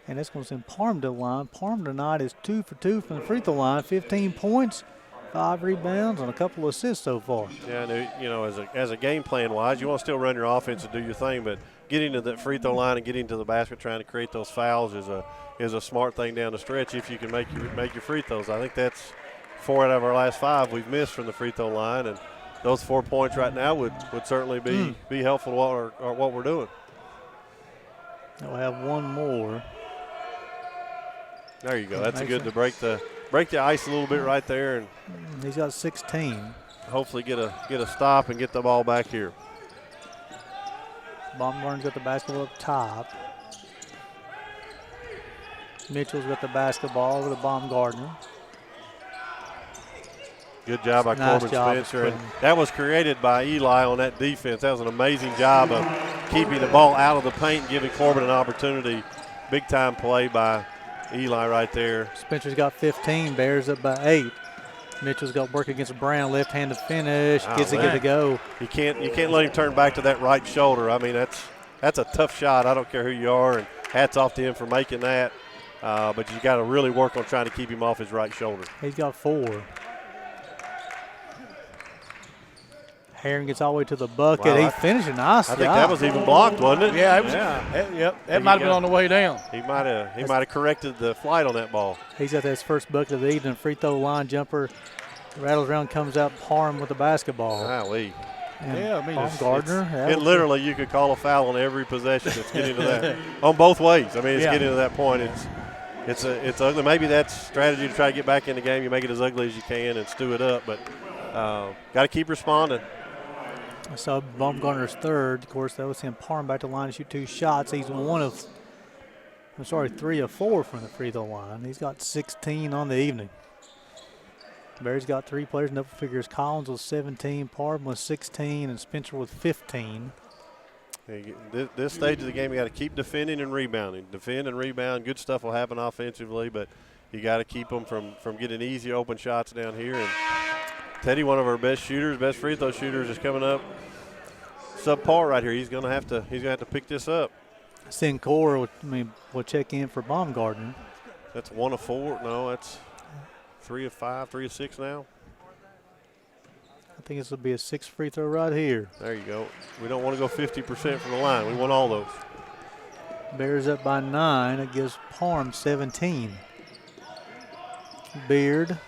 S1: and that's going to send Parham to the line. Parham tonight is 2 for 2 from the free throw line, 15 points, 5 rebounds, and a couple of assists so far.
S2: Yeah, and as a game plan wise, you want to still run your offense and do your thing, but getting to the free throw line and getting to the basket, trying to create those fouls is a smart thing down the stretch if you can make your free throws. I think that's 4 out of our last 5 we've missed from the free throw line, and those 4 points right now would certainly be helpful to what we're doing.
S1: We'll have one more.
S2: There you go. That's good to break the ice a little bit right there, and
S1: he's got 16.
S2: Hopefully get a stop and get the ball back here.
S1: Baumgartner's got the basketball up top. Mitchell's got the basketball over to Baumgartner.
S2: Good job by
S1: Nice
S2: Corbin
S1: job,
S2: Spencer. And that was created by Eli on that defense. That was an amazing job of keeping the ball out of the paint and giving Corbin an opportunity. Big time play by Eli right there.
S1: Spencer's got 15, Bears up by 8. Mitchell's got work against Brown, left-handed finish, gets it good to go.
S2: You can't let him turn back to that right shoulder. I mean, that's a tough shot. I don't care who you are, and hats off to him for making that. But you got to really work on trying to keep him off his right shoulder.
S1: He's got 4. Herring gets all the way to the bucket.
S2: Wow,
S1: He's finishing nice.
S2: I think that was even blocked, wasn't it?
S3: Yeah, it was. Yeah. That might have been on the way down.
S2: He might have corrected the flight on that ball.
S1: He's got his first bucket of the evening. Free throw line jumper. Rattles around, comes out, Parham with the basketball.
S2: Golly.
S1: Yeah, I mean, Baumgartner.
S2: It literally, you could call a foul on every possession. It's getting to that on both ways. I mean, it's getting to that point. It's ugly. Maybe that's strategy to try to get back in the game. You make it as ugly as you can and stew it up, but got to keep responding.
S1: I saw Baumgartner's third. Of course, that was him. Parham back to the line to shoot 2 shots. He's 3 of 4 from the free throw line. He's got 16 on the evening. Bears got 3 players in double figures. Collins with 17, Parham with 16, and Spencer with 15.
S2: This stage of the game, you got to keep defending and rebounding. Defend and rebound. Good stuff will happen offensively, but you got to keep them from getting easy open shots down here. And Teddy, one of our best free throw shooters, is coming up subpar right here. He's gonna have to pick this up.
S1: Sinclair will check in for Baumgartner.
S2: That's 1 of 4. No, that's 3 of 5, 3 of 6 now.
S1: I think this will be a 6th free throw right here.
S2: There you go. We don't want to go 50% from the line. We want all those.
S1: Bears up by 9. It gives Parham 17. Beard.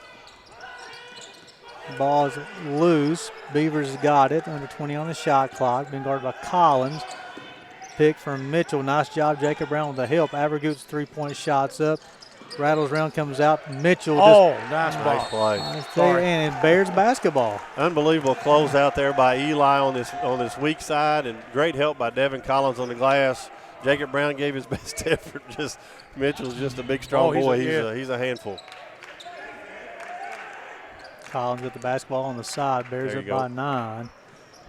S1: Ball's loose. Beavers got it. Under 20 on the shot clock. Been guarded by Collins. Pick from Mitchell. Nice job, Jacob Brown with the help. Averagutes 3-point shots up. Rattles around, comes out. Mitchell.
S3: Nice ball.
S2: Nice
S1: play. And it Bears basketball.
S2: Unbelievable close out there by Eli on this weak side, and great help by Devin Collins on the glass. Jacob Brown gave his best effort. Mitchell's just a big, strong boy. He's a handful.
S1: Collins with the basketball on the side. Bears up by 9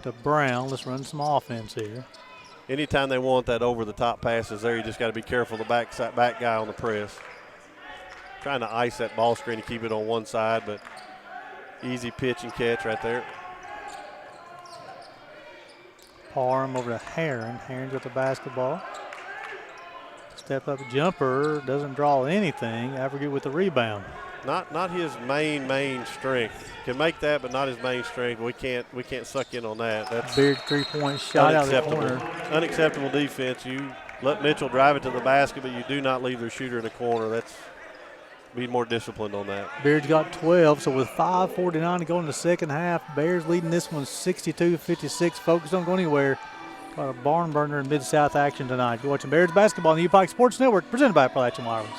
S1: to Brown. Let's run some offense here.
S2: Anytime they want that over-the-top passes there, you just got to be careful the back guy on the press. Trying to ice that ball screen to keep it on one side, but easy pitch and catch right there.
S1: Parham over to Herring. Herring's with the basketball. Step up jumper. Doesn't draw anything. Average with the rebound.
S2: Not his main strength. Can make that, but not his main strength. We can't suck in on that. That's
S1: big 3-point shot out of the corner.
S2: Unacceptable defense. You let Mitchell drive it to the basket, but you do not leave the shooter in the corner. That's be more disciplined on that.
S1: Bears got 12, so with 5:49 to go in the second half, Bears leading this one 62-56. Folks, don't go anywhere. Got a barn burner in Mid-South action tonight. You're watching Bears basketball on the UPIKE Sports Network, presented by Appalachian Wireless.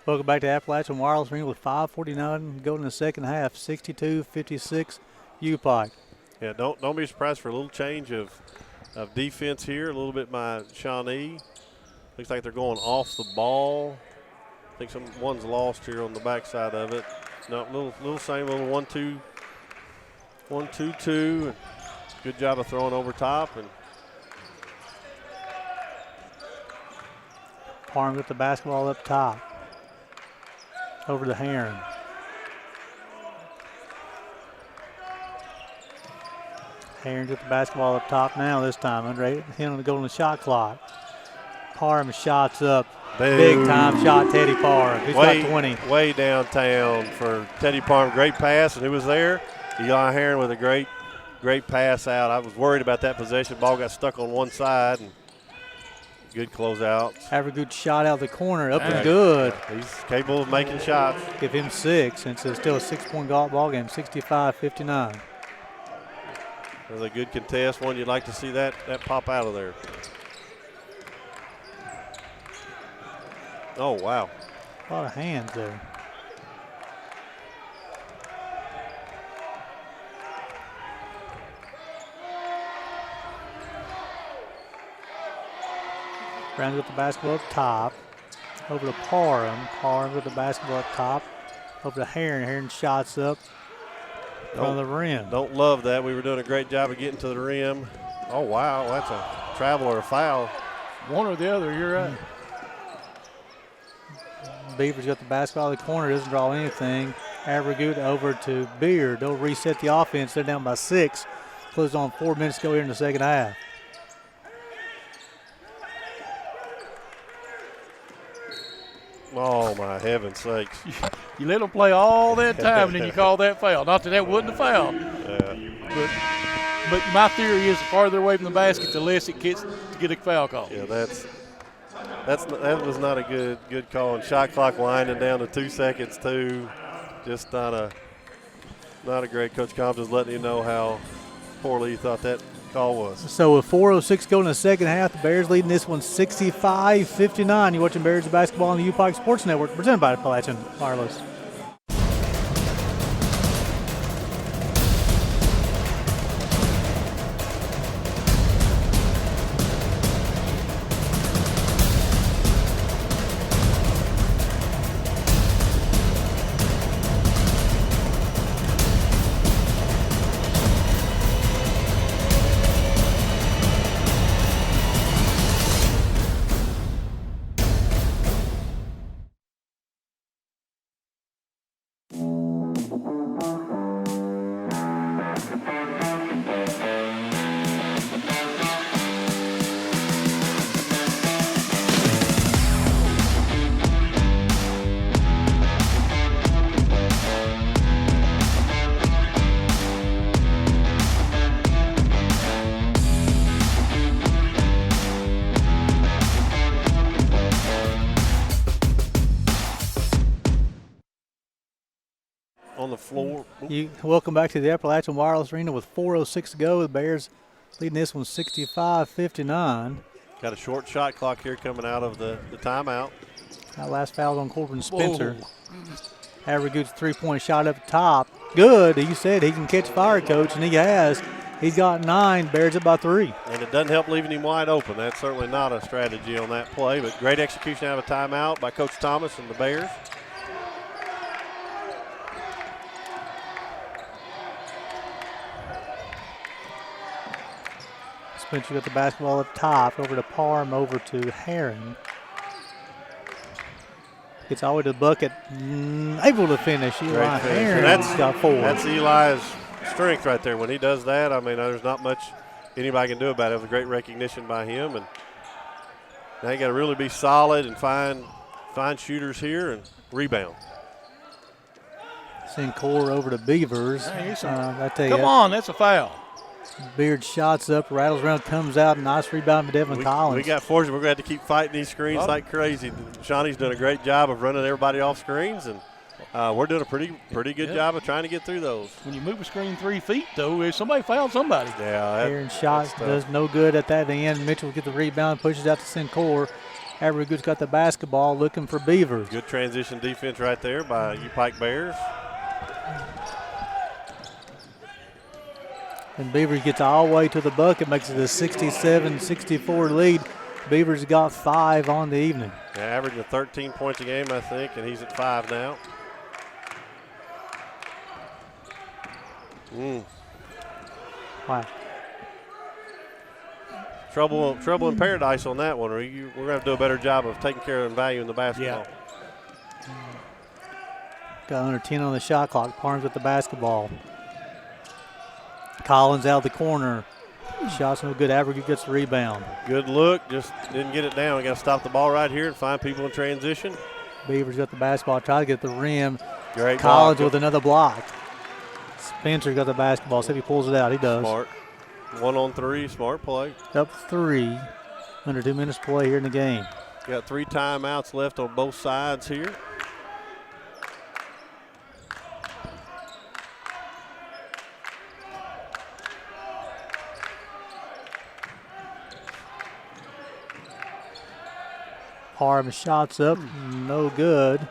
S1: Welcome back to Appalachian Wireless Arena with 5:49 going in the second half. 62-56 UPIKE.
S2: Yeah, don't be surprised for a little change of defense here. A little bit by Shawnee. Looks like they're going off the ball. I think one's lost here on the backside of it. No, little same little 1-2, 1-2-2. Good job of throwing over top. And
S1: Parham with the basketball up top. Over to Heron. Heron with the basketball up top now this time. Under 8 on the golden shot clock. Parham shots up.
S2: boom.
S1: Big time shot, Teddy Parham. He's got 20.
S2: Way downtown for Teddy Parham. Great pass, and who was there? Eli Heron with a great pass out. I was worried about that possession. Ball got stuck on one side, and good closeout.
S1: Have a good shot out of the corner. Up and good.
S2: He's capable of making shots.
S1: Give him 6, and it's still a 6-point ball game, 65-59.
S2: Another good contest, one you'd like to see that pop out of there. Oh, wow.
S1: A lot of hands there. Brown with the basketball up top. Over to Parham. Parham with the basketball up top. Over to Heron. Heron shots up on the rim.
S2: Don't love that. We were doing a great job of getting to the rim. Oh, wow. That's a travel or a foul.
S3: One or the other, you're right.
S1: Beaver's got the basketball in the corner. Doesn't draw anything. Avergoot over to Beard. They'll reset the offense. They're down by 6. Closed on 4 minutes to go here in the second half.
S2: Oh, my heaven's sakes.
S3: You let them play all that time, and then you call that foul. Not that wasn't a foul. But my theory is the farther away from the basket, the less it gets to get a foul call.
S2: Yeah, that was not a good call. And shot clock winding down to 2 seconds too. Just not a great. Coach Combs is letting you know how poorly he thought that call was.
S1: So with 4:06 going in the second half, the Bears leading this one 65-59. You're watching Bears basketball on the UPIKE Sports Network, presented by Appalachian Wireless.
S2: On the floor.
S1: Welcome back to the Appalachian Wireless Arena with 4:06 to go. The Bears leading this one 65-59.
S2: Got a short shot clock here coming out of the timeout.
S1: That last foul on Corbin Spencer. Avergoot's 3-point shot up top. Good. You said he can catch fire, Coach, and he has. He's got 9. Bears up by 3.
S2: And it doesn't help leaving him wide open. That's certainly not a strategy on that play, but great execution out of a timeout by Coach Thomas and the Bears.
S1: Spencer got the basketball up top, over to Parham, over to Heron. Gets all the way to the bucket, able to finish. Eli Heron's got 4.
S2: That's Eli's strength right there. When he does that, I mean, there's not much anybody can do about it. It was a great recognition by him. And now you got to really be solid and find shooters here and rebound.
S1: Send Core over to Beavers.
S3: Come on, that's a foul.
S1: Beard shots up, rattles around, comes out. Nice rebound by Devin Collins.
S2: We got fortunate. We're going to have to keep fighting these screens like crazy. Shawnee's done a great job of running everybody off screens, and we're doing a pretty good job of trying to get through those.
S3: When you move a screen 3 feet, though, if somebody fouled somebody.
S1: Yeah, Aaron shot does no good at that end. Mitchell gets the rebound, pushes out to Sinclair. Avergood's got the basketball looking for Beavers.
S2: Good transition defense right there by UPIKE Bears.
S1: And Beavers gets all the way to the bucket, makes it a 67-64 lead. Beavers got 5 on the evening.
S2: Yeah, averaging 13 points a game, I think, and he's at 5 now.
S1: Wow.
S2: Trouble in paradise on that one. We're going to have to do a better job of taking care of and valuing the basketball.
S1: Yeah. Got under 10 on the shot clock. Parms with the basketball. Collins out of the corner. Shot's no good. Average gets the rebound.
S2: Good look. Just didn't get it down. We got to stop the ball right here and find people in transition.
S1: Beavers got the basketball. Try to get the rim.
S2: Great
S1: Collins
S2: block.
S1: with another block. Spencer got the basketball. See if he pulls it out. He does.
S2: Smart. 1-on-3. Smart play.
S1: Up 3. Under 2 minutes to play here in the game.
S2: Got 3 timeouts left on both sides here.
S1: Parham shots up, no good.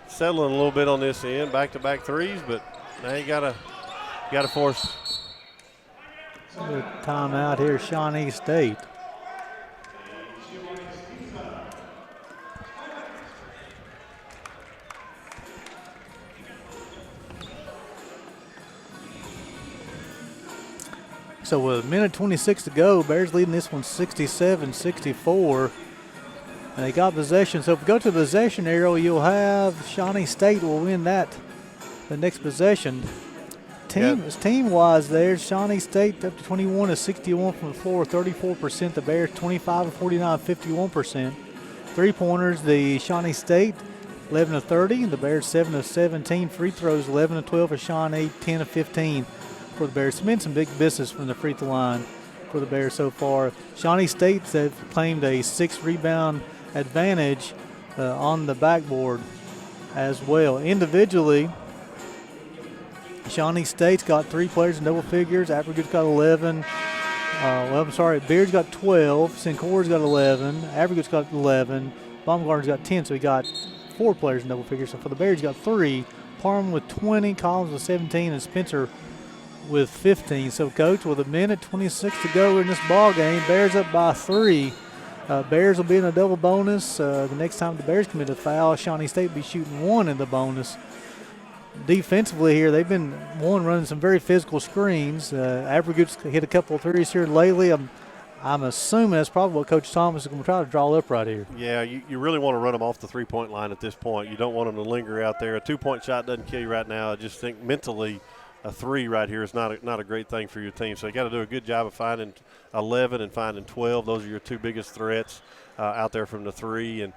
S2: Settling a little bit on this end, back-to-back threes, but now you gotta force.
S1: Good timeout here, Shawnee State. So with a minute 26 to go, Bears leading this one 67-64. And they got possession. So if we go to the possession arrow, you'll have Shawnee State will win that the next possession. Team-wise there, Shawnee State up to 21 to 61 from the floor, 34%. The Bears 25 to 49, 51%. Three-pointers, the Shawnee State 11 to 30. The Bears 7 to 17. Free throws 11 to 12 for Shawnee, 10 to 15 for the Bears. It's been some big business from the free throw line for the Bears so far. Shawnee State have claimed a 6-rebound advantage on the backboard as well. Individually, Shawnee State's got 3 players in double figures. Avergood's got 11. Beard's got 12. Sincore's got 11. Avergood's got 11. Baumgartner's got 10, so he got 4 players in double figures. So for the Bears, got 3. Parham with 20, Collins with 17, and Spencer with 15. So, Coach, with a minute 26 to go in this ball game, Bears up by 3. Bears will be in a double bonus. The next time the Bears commit a foul, Shawnee State will be shooting 1 in the bonus. Defensively here, they've been running some very physical screens. Avergood's hit a couple of threes here lately. I'm assuming that's probably what Coach Thomas is going to try to draw up right here.
S2: Yeah, you really want to run them off the three-point line at this point. You don't want them to linger out there. A 2-point shot doesn't kill you right now. I just think mentally a 3 right here is not a great thing for your team. So you got to do a good job of finding 11 and finding 12. Those are your 2 biggest threats out there from the 3. And,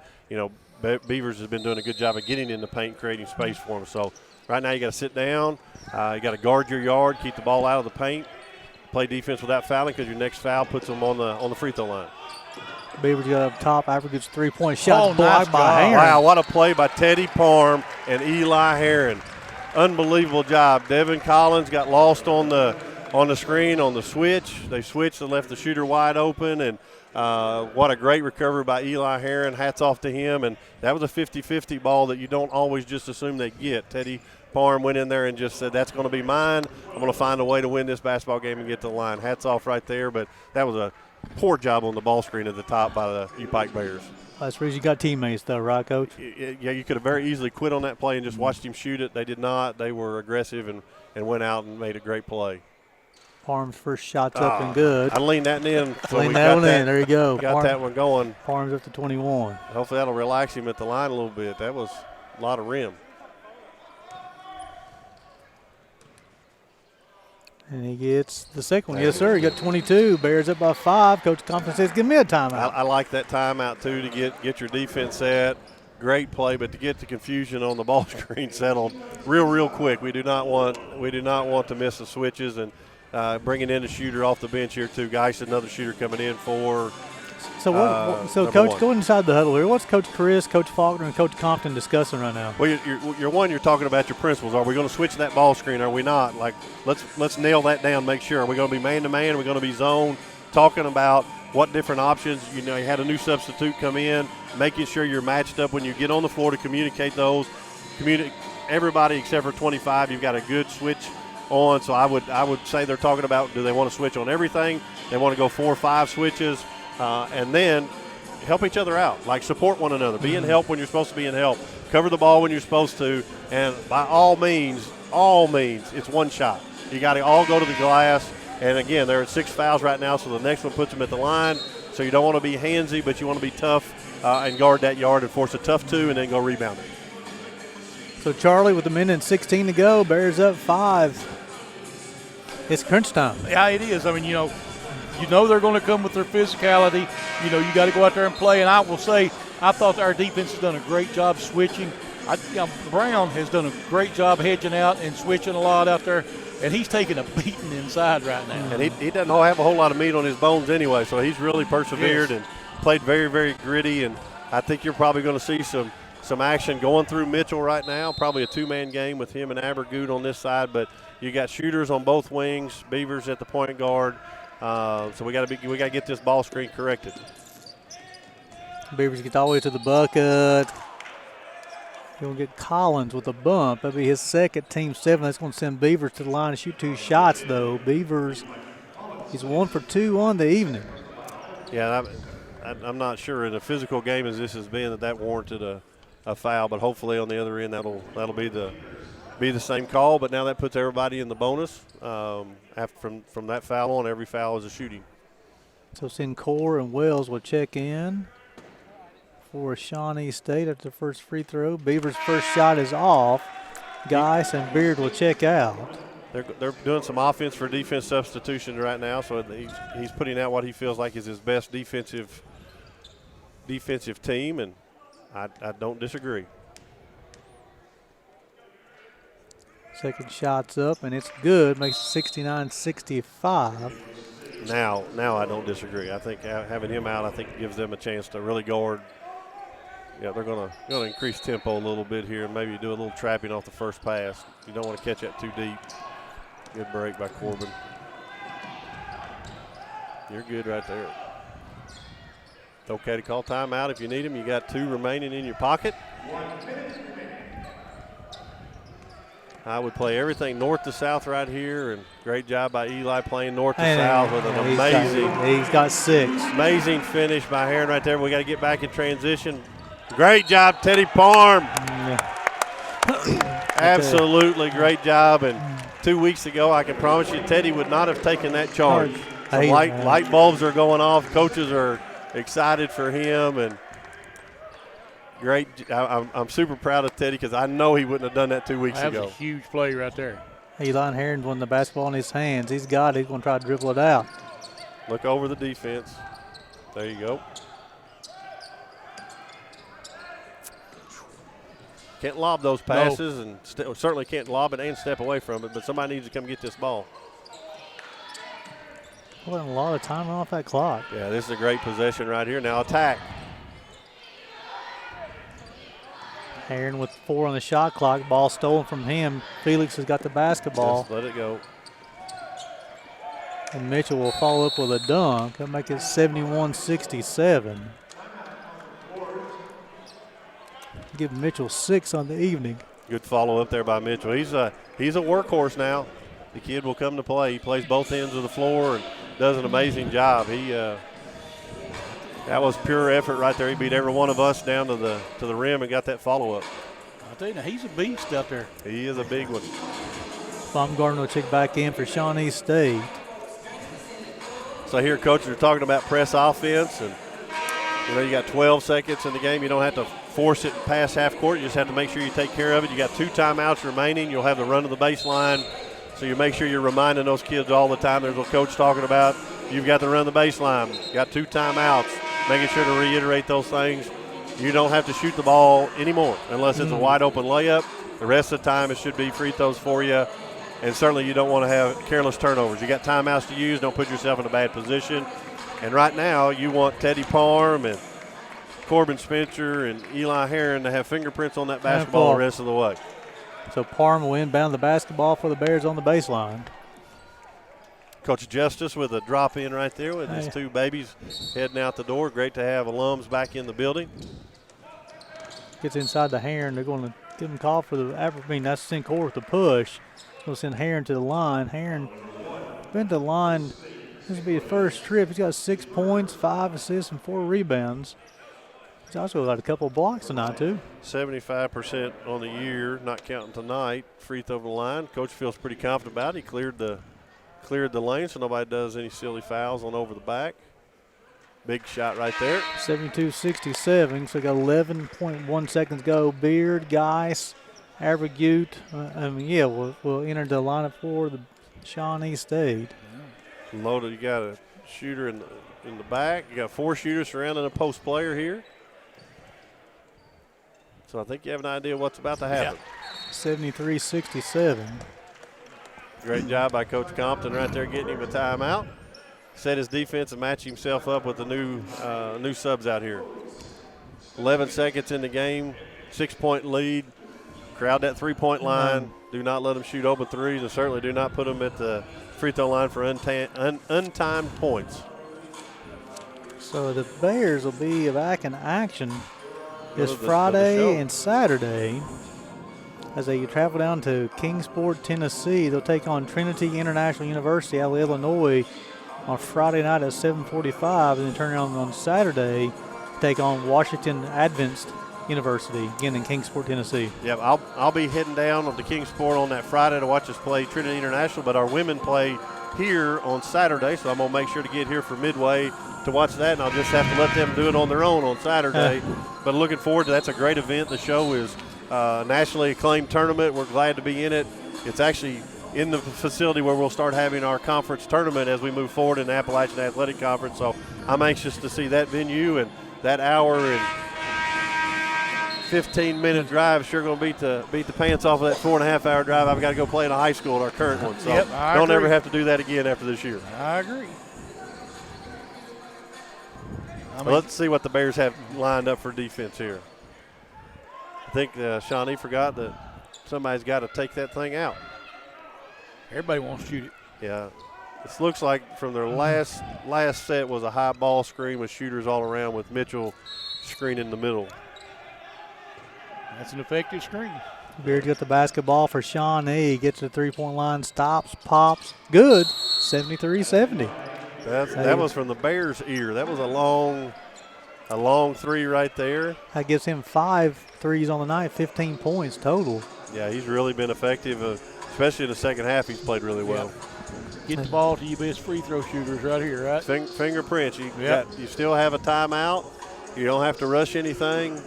S2: Beavers has been doing a good job of getting in the paint, creating space for them. So right now you got to sit down. You got to guard your yard, keep the ball out of the paint, play defense without fouling because your next foul puts them on the free throw line.
S1: Beavers got up top. Avergood's 3-point shot blocked
S3: nice
S1: by Heron.
S2: Wow, what a play by Teddy Parham and Eli Heron. Unbelievable job. Devin Collins got lost on the screen on the switch. They switched and left the shooter wide open, and what a great recovery by Eli Heron. Hats off to him. And that was a 50-50 ball that you don't always just assume they get. Teddy Parham went in there and just said, that's going to be mine. I'm going to find a way to win this basketball game and get to the line. Hats off right there, but that was a poor job on the ball screen at the top by the UPIKE Bears.
S1: That's where you got teammates, though, right, Coach?
S2: Yeah, you could have very easily quit on that play and just watched him shoot it. They did not. They were aggressive and went out and made a great play.
S1: Parham's first shot's up and good.
S2: I leaned that in. So
S1: lean that one in. There you go.
S2: Got that one going.
S1: Parham's up to 21.
S2: Hopefully that'll relax him at the line a little bit. That was a lot of rim.
S1: And he gets the second one. Yes, sir. He got 22. Bears up by 5. Coach Compton says, give me a timeout.
S2: I like that timeout, too, to get your defense set. Great play, but to get the confusion on the ball screen settled real quick. We do not want to miss the switches and bringing in a shooter off the bench here, too. Geis, another shooter coming in for
S1: So, Coach, go inside the huddle here. What's Coach Chris, Coach Faulkner, and Coach Compton discussing right now?
S2: Well, you're talking about your principles. Are we going to switch that ball screen? Are we not? Like, let's nail that down. Make sure. Are we going to be man to man? Are we going to be zone? Talking about what different options. You know, you had a new substitute come in, making sure you're matched up when you get on the floor to communicate those. Everybody except for 25, you've got a good switch on. So I would say they're talking about, do they want to switch on everything? They want to go 4 or 5 switches, and then help each other out, like support one another. Be in help when you're supposed to be in help. Cover the ball when you're supposed to, and by all means, it's one shot. You got to all go to the glass. And again, they're at 6 fouls right now, so the next one puts them at the line. So you don't want to be handsy, but you want to be tough and guard that yard and force a tough 2 and then go rebound it.
S1: So Charlie, with a minute and 16 to go, Bears up 5. It's crunch time.
S3: Yeah, it is. I mean, you know they're going to come with their physicality. You know, you got to go out there and play. And I will say, I thought our defense has done a great job switching. Brown has done a great job hedging out and switching a lot out there. And he's taking a beating inside right now.
S2: And he doesn't have a whole lot of meat on his bones anyway, so he's really persevered and played very, very gritty. And I think you're probably going to see some action going through Mitchell right now, probably a 2-man game with him and Abergood on this side. But you got shooters on both wings, Beavers at the point guard. So we got to get this ball screen corrected.
S1: Beavers get all the way to the bucket. He'll get Collins with a bump. That'll be his second, team 7. That's going to send Beavers to the line to shoot 2 shots, though. Beavers, he's 1 for 2 on the evening.
S2: Yeah, I'm not sure in a physical game as this has been that warranted a foul, but hopefully on the other end that'll be the same call. But now that puts everybody in the bonus. From that foul on, every foul is a shooting.
S1: So Sinclair and Wells will check in for Shawnee State after the first free throw. Beavers' first shot is off. Geis and Beard will check out.
S2: They're doing some offense for defense substitution right now, so he's putting out what he feels like is his best defensive team, and I don't disagree.
S1: Second shot's up, and it's good. Makes it 69-65.
S2: Now I don't disagree. I think having him out, I think gives them a chance to really guard. Yeah, they're gonna increase tempo a little bit here and maybe do a little trapping off the first pass. You don't want to catch that too deep. Good break by Corbin. You're good right there. It's okay to call timeout if you need them. You got 2 remaining in your pocket. I would play everything north to south right here, and great job by Eli playing north to south with an amazing.
S1: He's got 6.
S2: Amazing finish by Heron right there. We got to get back in transition. Great job, Teddy Parm.
S1: Yeah.
S2: Absolutely great job. And 2 weeks ago, I can promise you, Teddy would not have taken that charge. Some light bulbs are going off. Coaches are excited for him, and great. I'm super proud of Teddy because I know he wouldn't have done that 2 weeks ago.
S3: That was a huge play right there.
S1: Eli Heron won the basketball in his hands. He's got it. He's going to try to dribble it out.
S2: Look over the defense. There you go. Can't lob those passes, and certainly can't lob it and step away from it, but somebody needs to come get this ball.
S1: Pulling a lot of time off that clock.
S2: Yeah, this is a great possession right here. Now attack.
S1: Heron with 4 on the shot clock. Ball stolen from him. Felix has got the basketball.
S2: Just let it go.
S1: And Mitchell will follow up with a dunk. He'll make it 71-67. Give Mitchell 6 on the evening.
S2: Good follow up there by Mitchell. He's a workhorse now. The kid will come to play. He plays both ends of the floor and does an amazing job. That was pure effort right there. He beat every one of us down to the rim and got that follow up.
S3: I tell you, he's a beast out there.
S2: He is a big one.
S1: Baumgartner will check back in for Shawnee State.
S2: So here coaches are talking about press offense, and you got 12 seconds in the game. You don't have to force it past half court. You just have to make sure you take care of it. You got 2 timeouts remaining. You'll have the run to the baseline. So you make sure you're reminding those kids all the time. There's a coach talking about you've got to run the baseline. You got 2 timeouts. Making sure to reiterate those things. You don't have to shoot the ball anymore unless it's a wide open layup. The rest of the time it should be free throws for you. And certainly you don't want to have careless turnovers. You got timeouts to use. Don't put yourself in a bad position. And right now you want Teddy Parm and Corbin Spencer and Eli Heron to have fingerprints on that basketball the rest of the way.
S1: So Parm will inbound the basketball for the Bears on the baseline.
S2: Coach Justice with a drop in right there with his 2 babies heading out the door. Great to have alums back in the building.
S1: Gets inside the Heron. They're going to give him a call for the that's Sinclair with the push. Going to send Heron to the line. Heron been to the line. This will be his first trip. He's got 6 points, 5 assists, and 4 rebounds. He's also got a couple of blocks tonight, too.
S2: 75% on the year, not counting tonight. Free throw the line. Coach feels pretty confident about it. He cleared the lane so nobody does any silly fouls on over the back. Big shot right there.
S1: 72-67. So got 11.1 seconds go. Beard, Geis, Avergut. We'll enter the lineup for the Shawnee State.
S2: Loaded. You got a shooter in the back. You got 4 shooters surrounding a post player here. So I think you have an idea what's about to happen.
S1: 73-67.
S2: Great job by Coach Compton right there getting him a timeout. Set his defense and match himself up with the new subs out here. 11 seconds in the game, 6-point lead. Crowd that 3-point line. Do not let them shoot open threes, and certainly do not put them at the free throw line for untimed points.
S1: So the Bears will be back in action this Friday and Saturday as they travel down to Kingsport, Tennessee. They'll take on Trinity International University out of Illinois on Friday night at 7:45, and then turn around on Saturday, take on Washington Advanced University, again in Kingsport, Tennessee.
S2: Yep, I'll be heading down to Kingsport on that Friday to watch us play Trinity International, but our women play here on Saturday, so I'm going to make sure to get here for midway to watch that, and I'll just have to let them do it on their own on Saturday. But looking forward to that's a great event. The show is a nationally acclaimed tournament. We're glad to be in it. It's actually in the facility where we'll start having our conference tournament as we move forward in the Appalachian Athletic Conference. So I'm anxious to see that venue, and that hour and 15-minute drive sure going to beat the pants off of that 4.5-hour drive I've got to go play in a high school at our current one. So don't ever have to do that again after this year.
S3: I agree.
S2: Let's see what the Bears have lined up for defense here. I think Shawnee forgot that somebody's got to take that thing out.
S3: Everybody wants to shoot it.
S2: Yeah. This looks like from their last set was a high ball screen with shooters all around with Mitchell screen in the middle.
S3: That's an effective screen.
S1: Beard got the basketball for Shawnee. Gets to the three-point line, stops, pops. Good. 73-70.
S2: That was from the Bears' ear. That was a long three right there.
S1: That gives him 5 threes on the night, 15 points total.
S2: Yeah, he's really been effective, especially in the second half. He's played really well.
S3: Get the ball to your best free throw shooters right here, right?
S2: Fingerprints. You still have a timeout. You don't have to rush anything.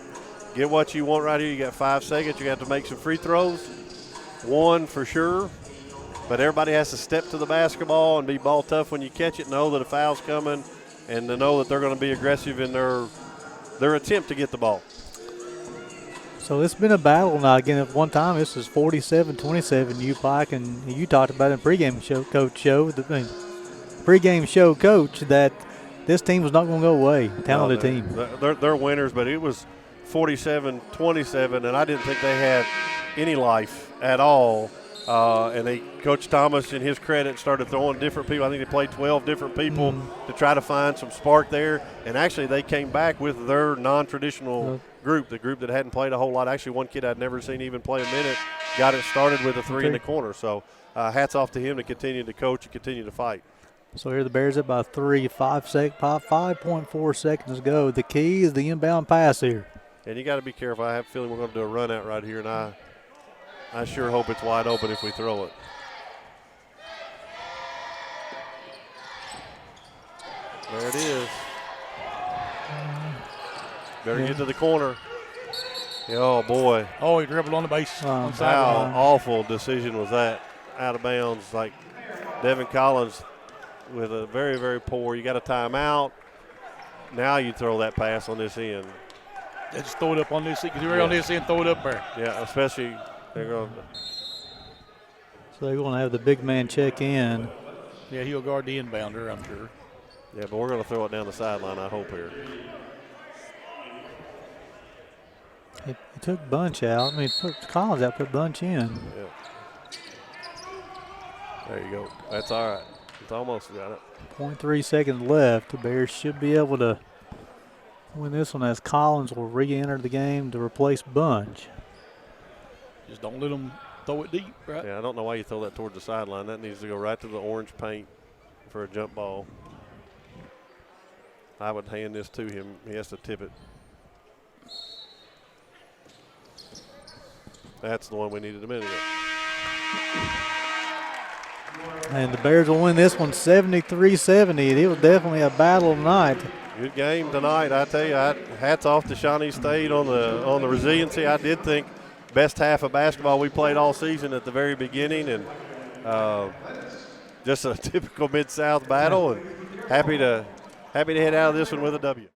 S2: Get what you want right here. You got 5 seconds. You have to make some free throws. 1 for sure. But everybody has to step to the basketball and be ball tough when you catch it, know that a foul's coming, and to know that they're going to be aggressive in their attempt to get the ball.
S1: So it's been a battle now. Again, at one time, this is 47-27 UPIKE, and you talked about it in pregame show, coach, that this team was not going to go away. Talented team.
S2: They're winners, but it was 47-27, and I didn't think they had any life at all. And Coach Thomas, in his credit, started throwing different people. I think they played 12 different people to try to find some spark there. And actually, they came back with their non-traditional group, the group that hadn't played a whole lot. Actually, one kid I'd never seen even play a minute got it started with a 3 in the corner. So hats off to him to continue to coach and continue to fight.
S1: So here the Bears up by 3, 5.4 seconds to go. The key is the inbound pass here.
S2: And you got to be careful. I have a feeling we're going to do a run out right here, and I sure hope it's wide open if we throw it. There it is. Better get to the corner. Oh, boy.
S3: Oh, he dribbled on the base.
S2: How awful decision was that? Out of bounds. Like Devin Collins with a very, very poor. You got a timeout. Now you throw that pass on this end.
S3: They just throw it up on this end. Because you're on this end, throw it up there.
S2: Yeah, especially –
S1: so they're going to have the big man check in.
S3: Yeah, he'll guard the inbounder, I'm sure.
S2: Yeah, but we're going to throw it down the sideline, I hope, here.
S1: He took Bunch out. He took Collins out, put Bunch in.
S2: Yeah. There you go. That's all right. It's almost got it.
S1: 0.3 seconds left. The Bears should be able to win this one as Collins will re-enter the game to replace Bunch.
S3: Just don't let them throw it deep, right?
S2: Yeah, I don't know why you throw that towards the sideline. That needs to go right to the orange paint for a jump ball. I would hand this to him. He has to tip it. That's the one we needed a minute ago.
S1: And the Bears will win this one 73-70. It was definitely a battle tonight.
S2: Good game tonight, I tell you. Hats off to Shawnee State on the resiliency. I did think best half of basketball we played all season at the very beginning, and just a typical Mid-South battle. And happy to head out of this one with a W.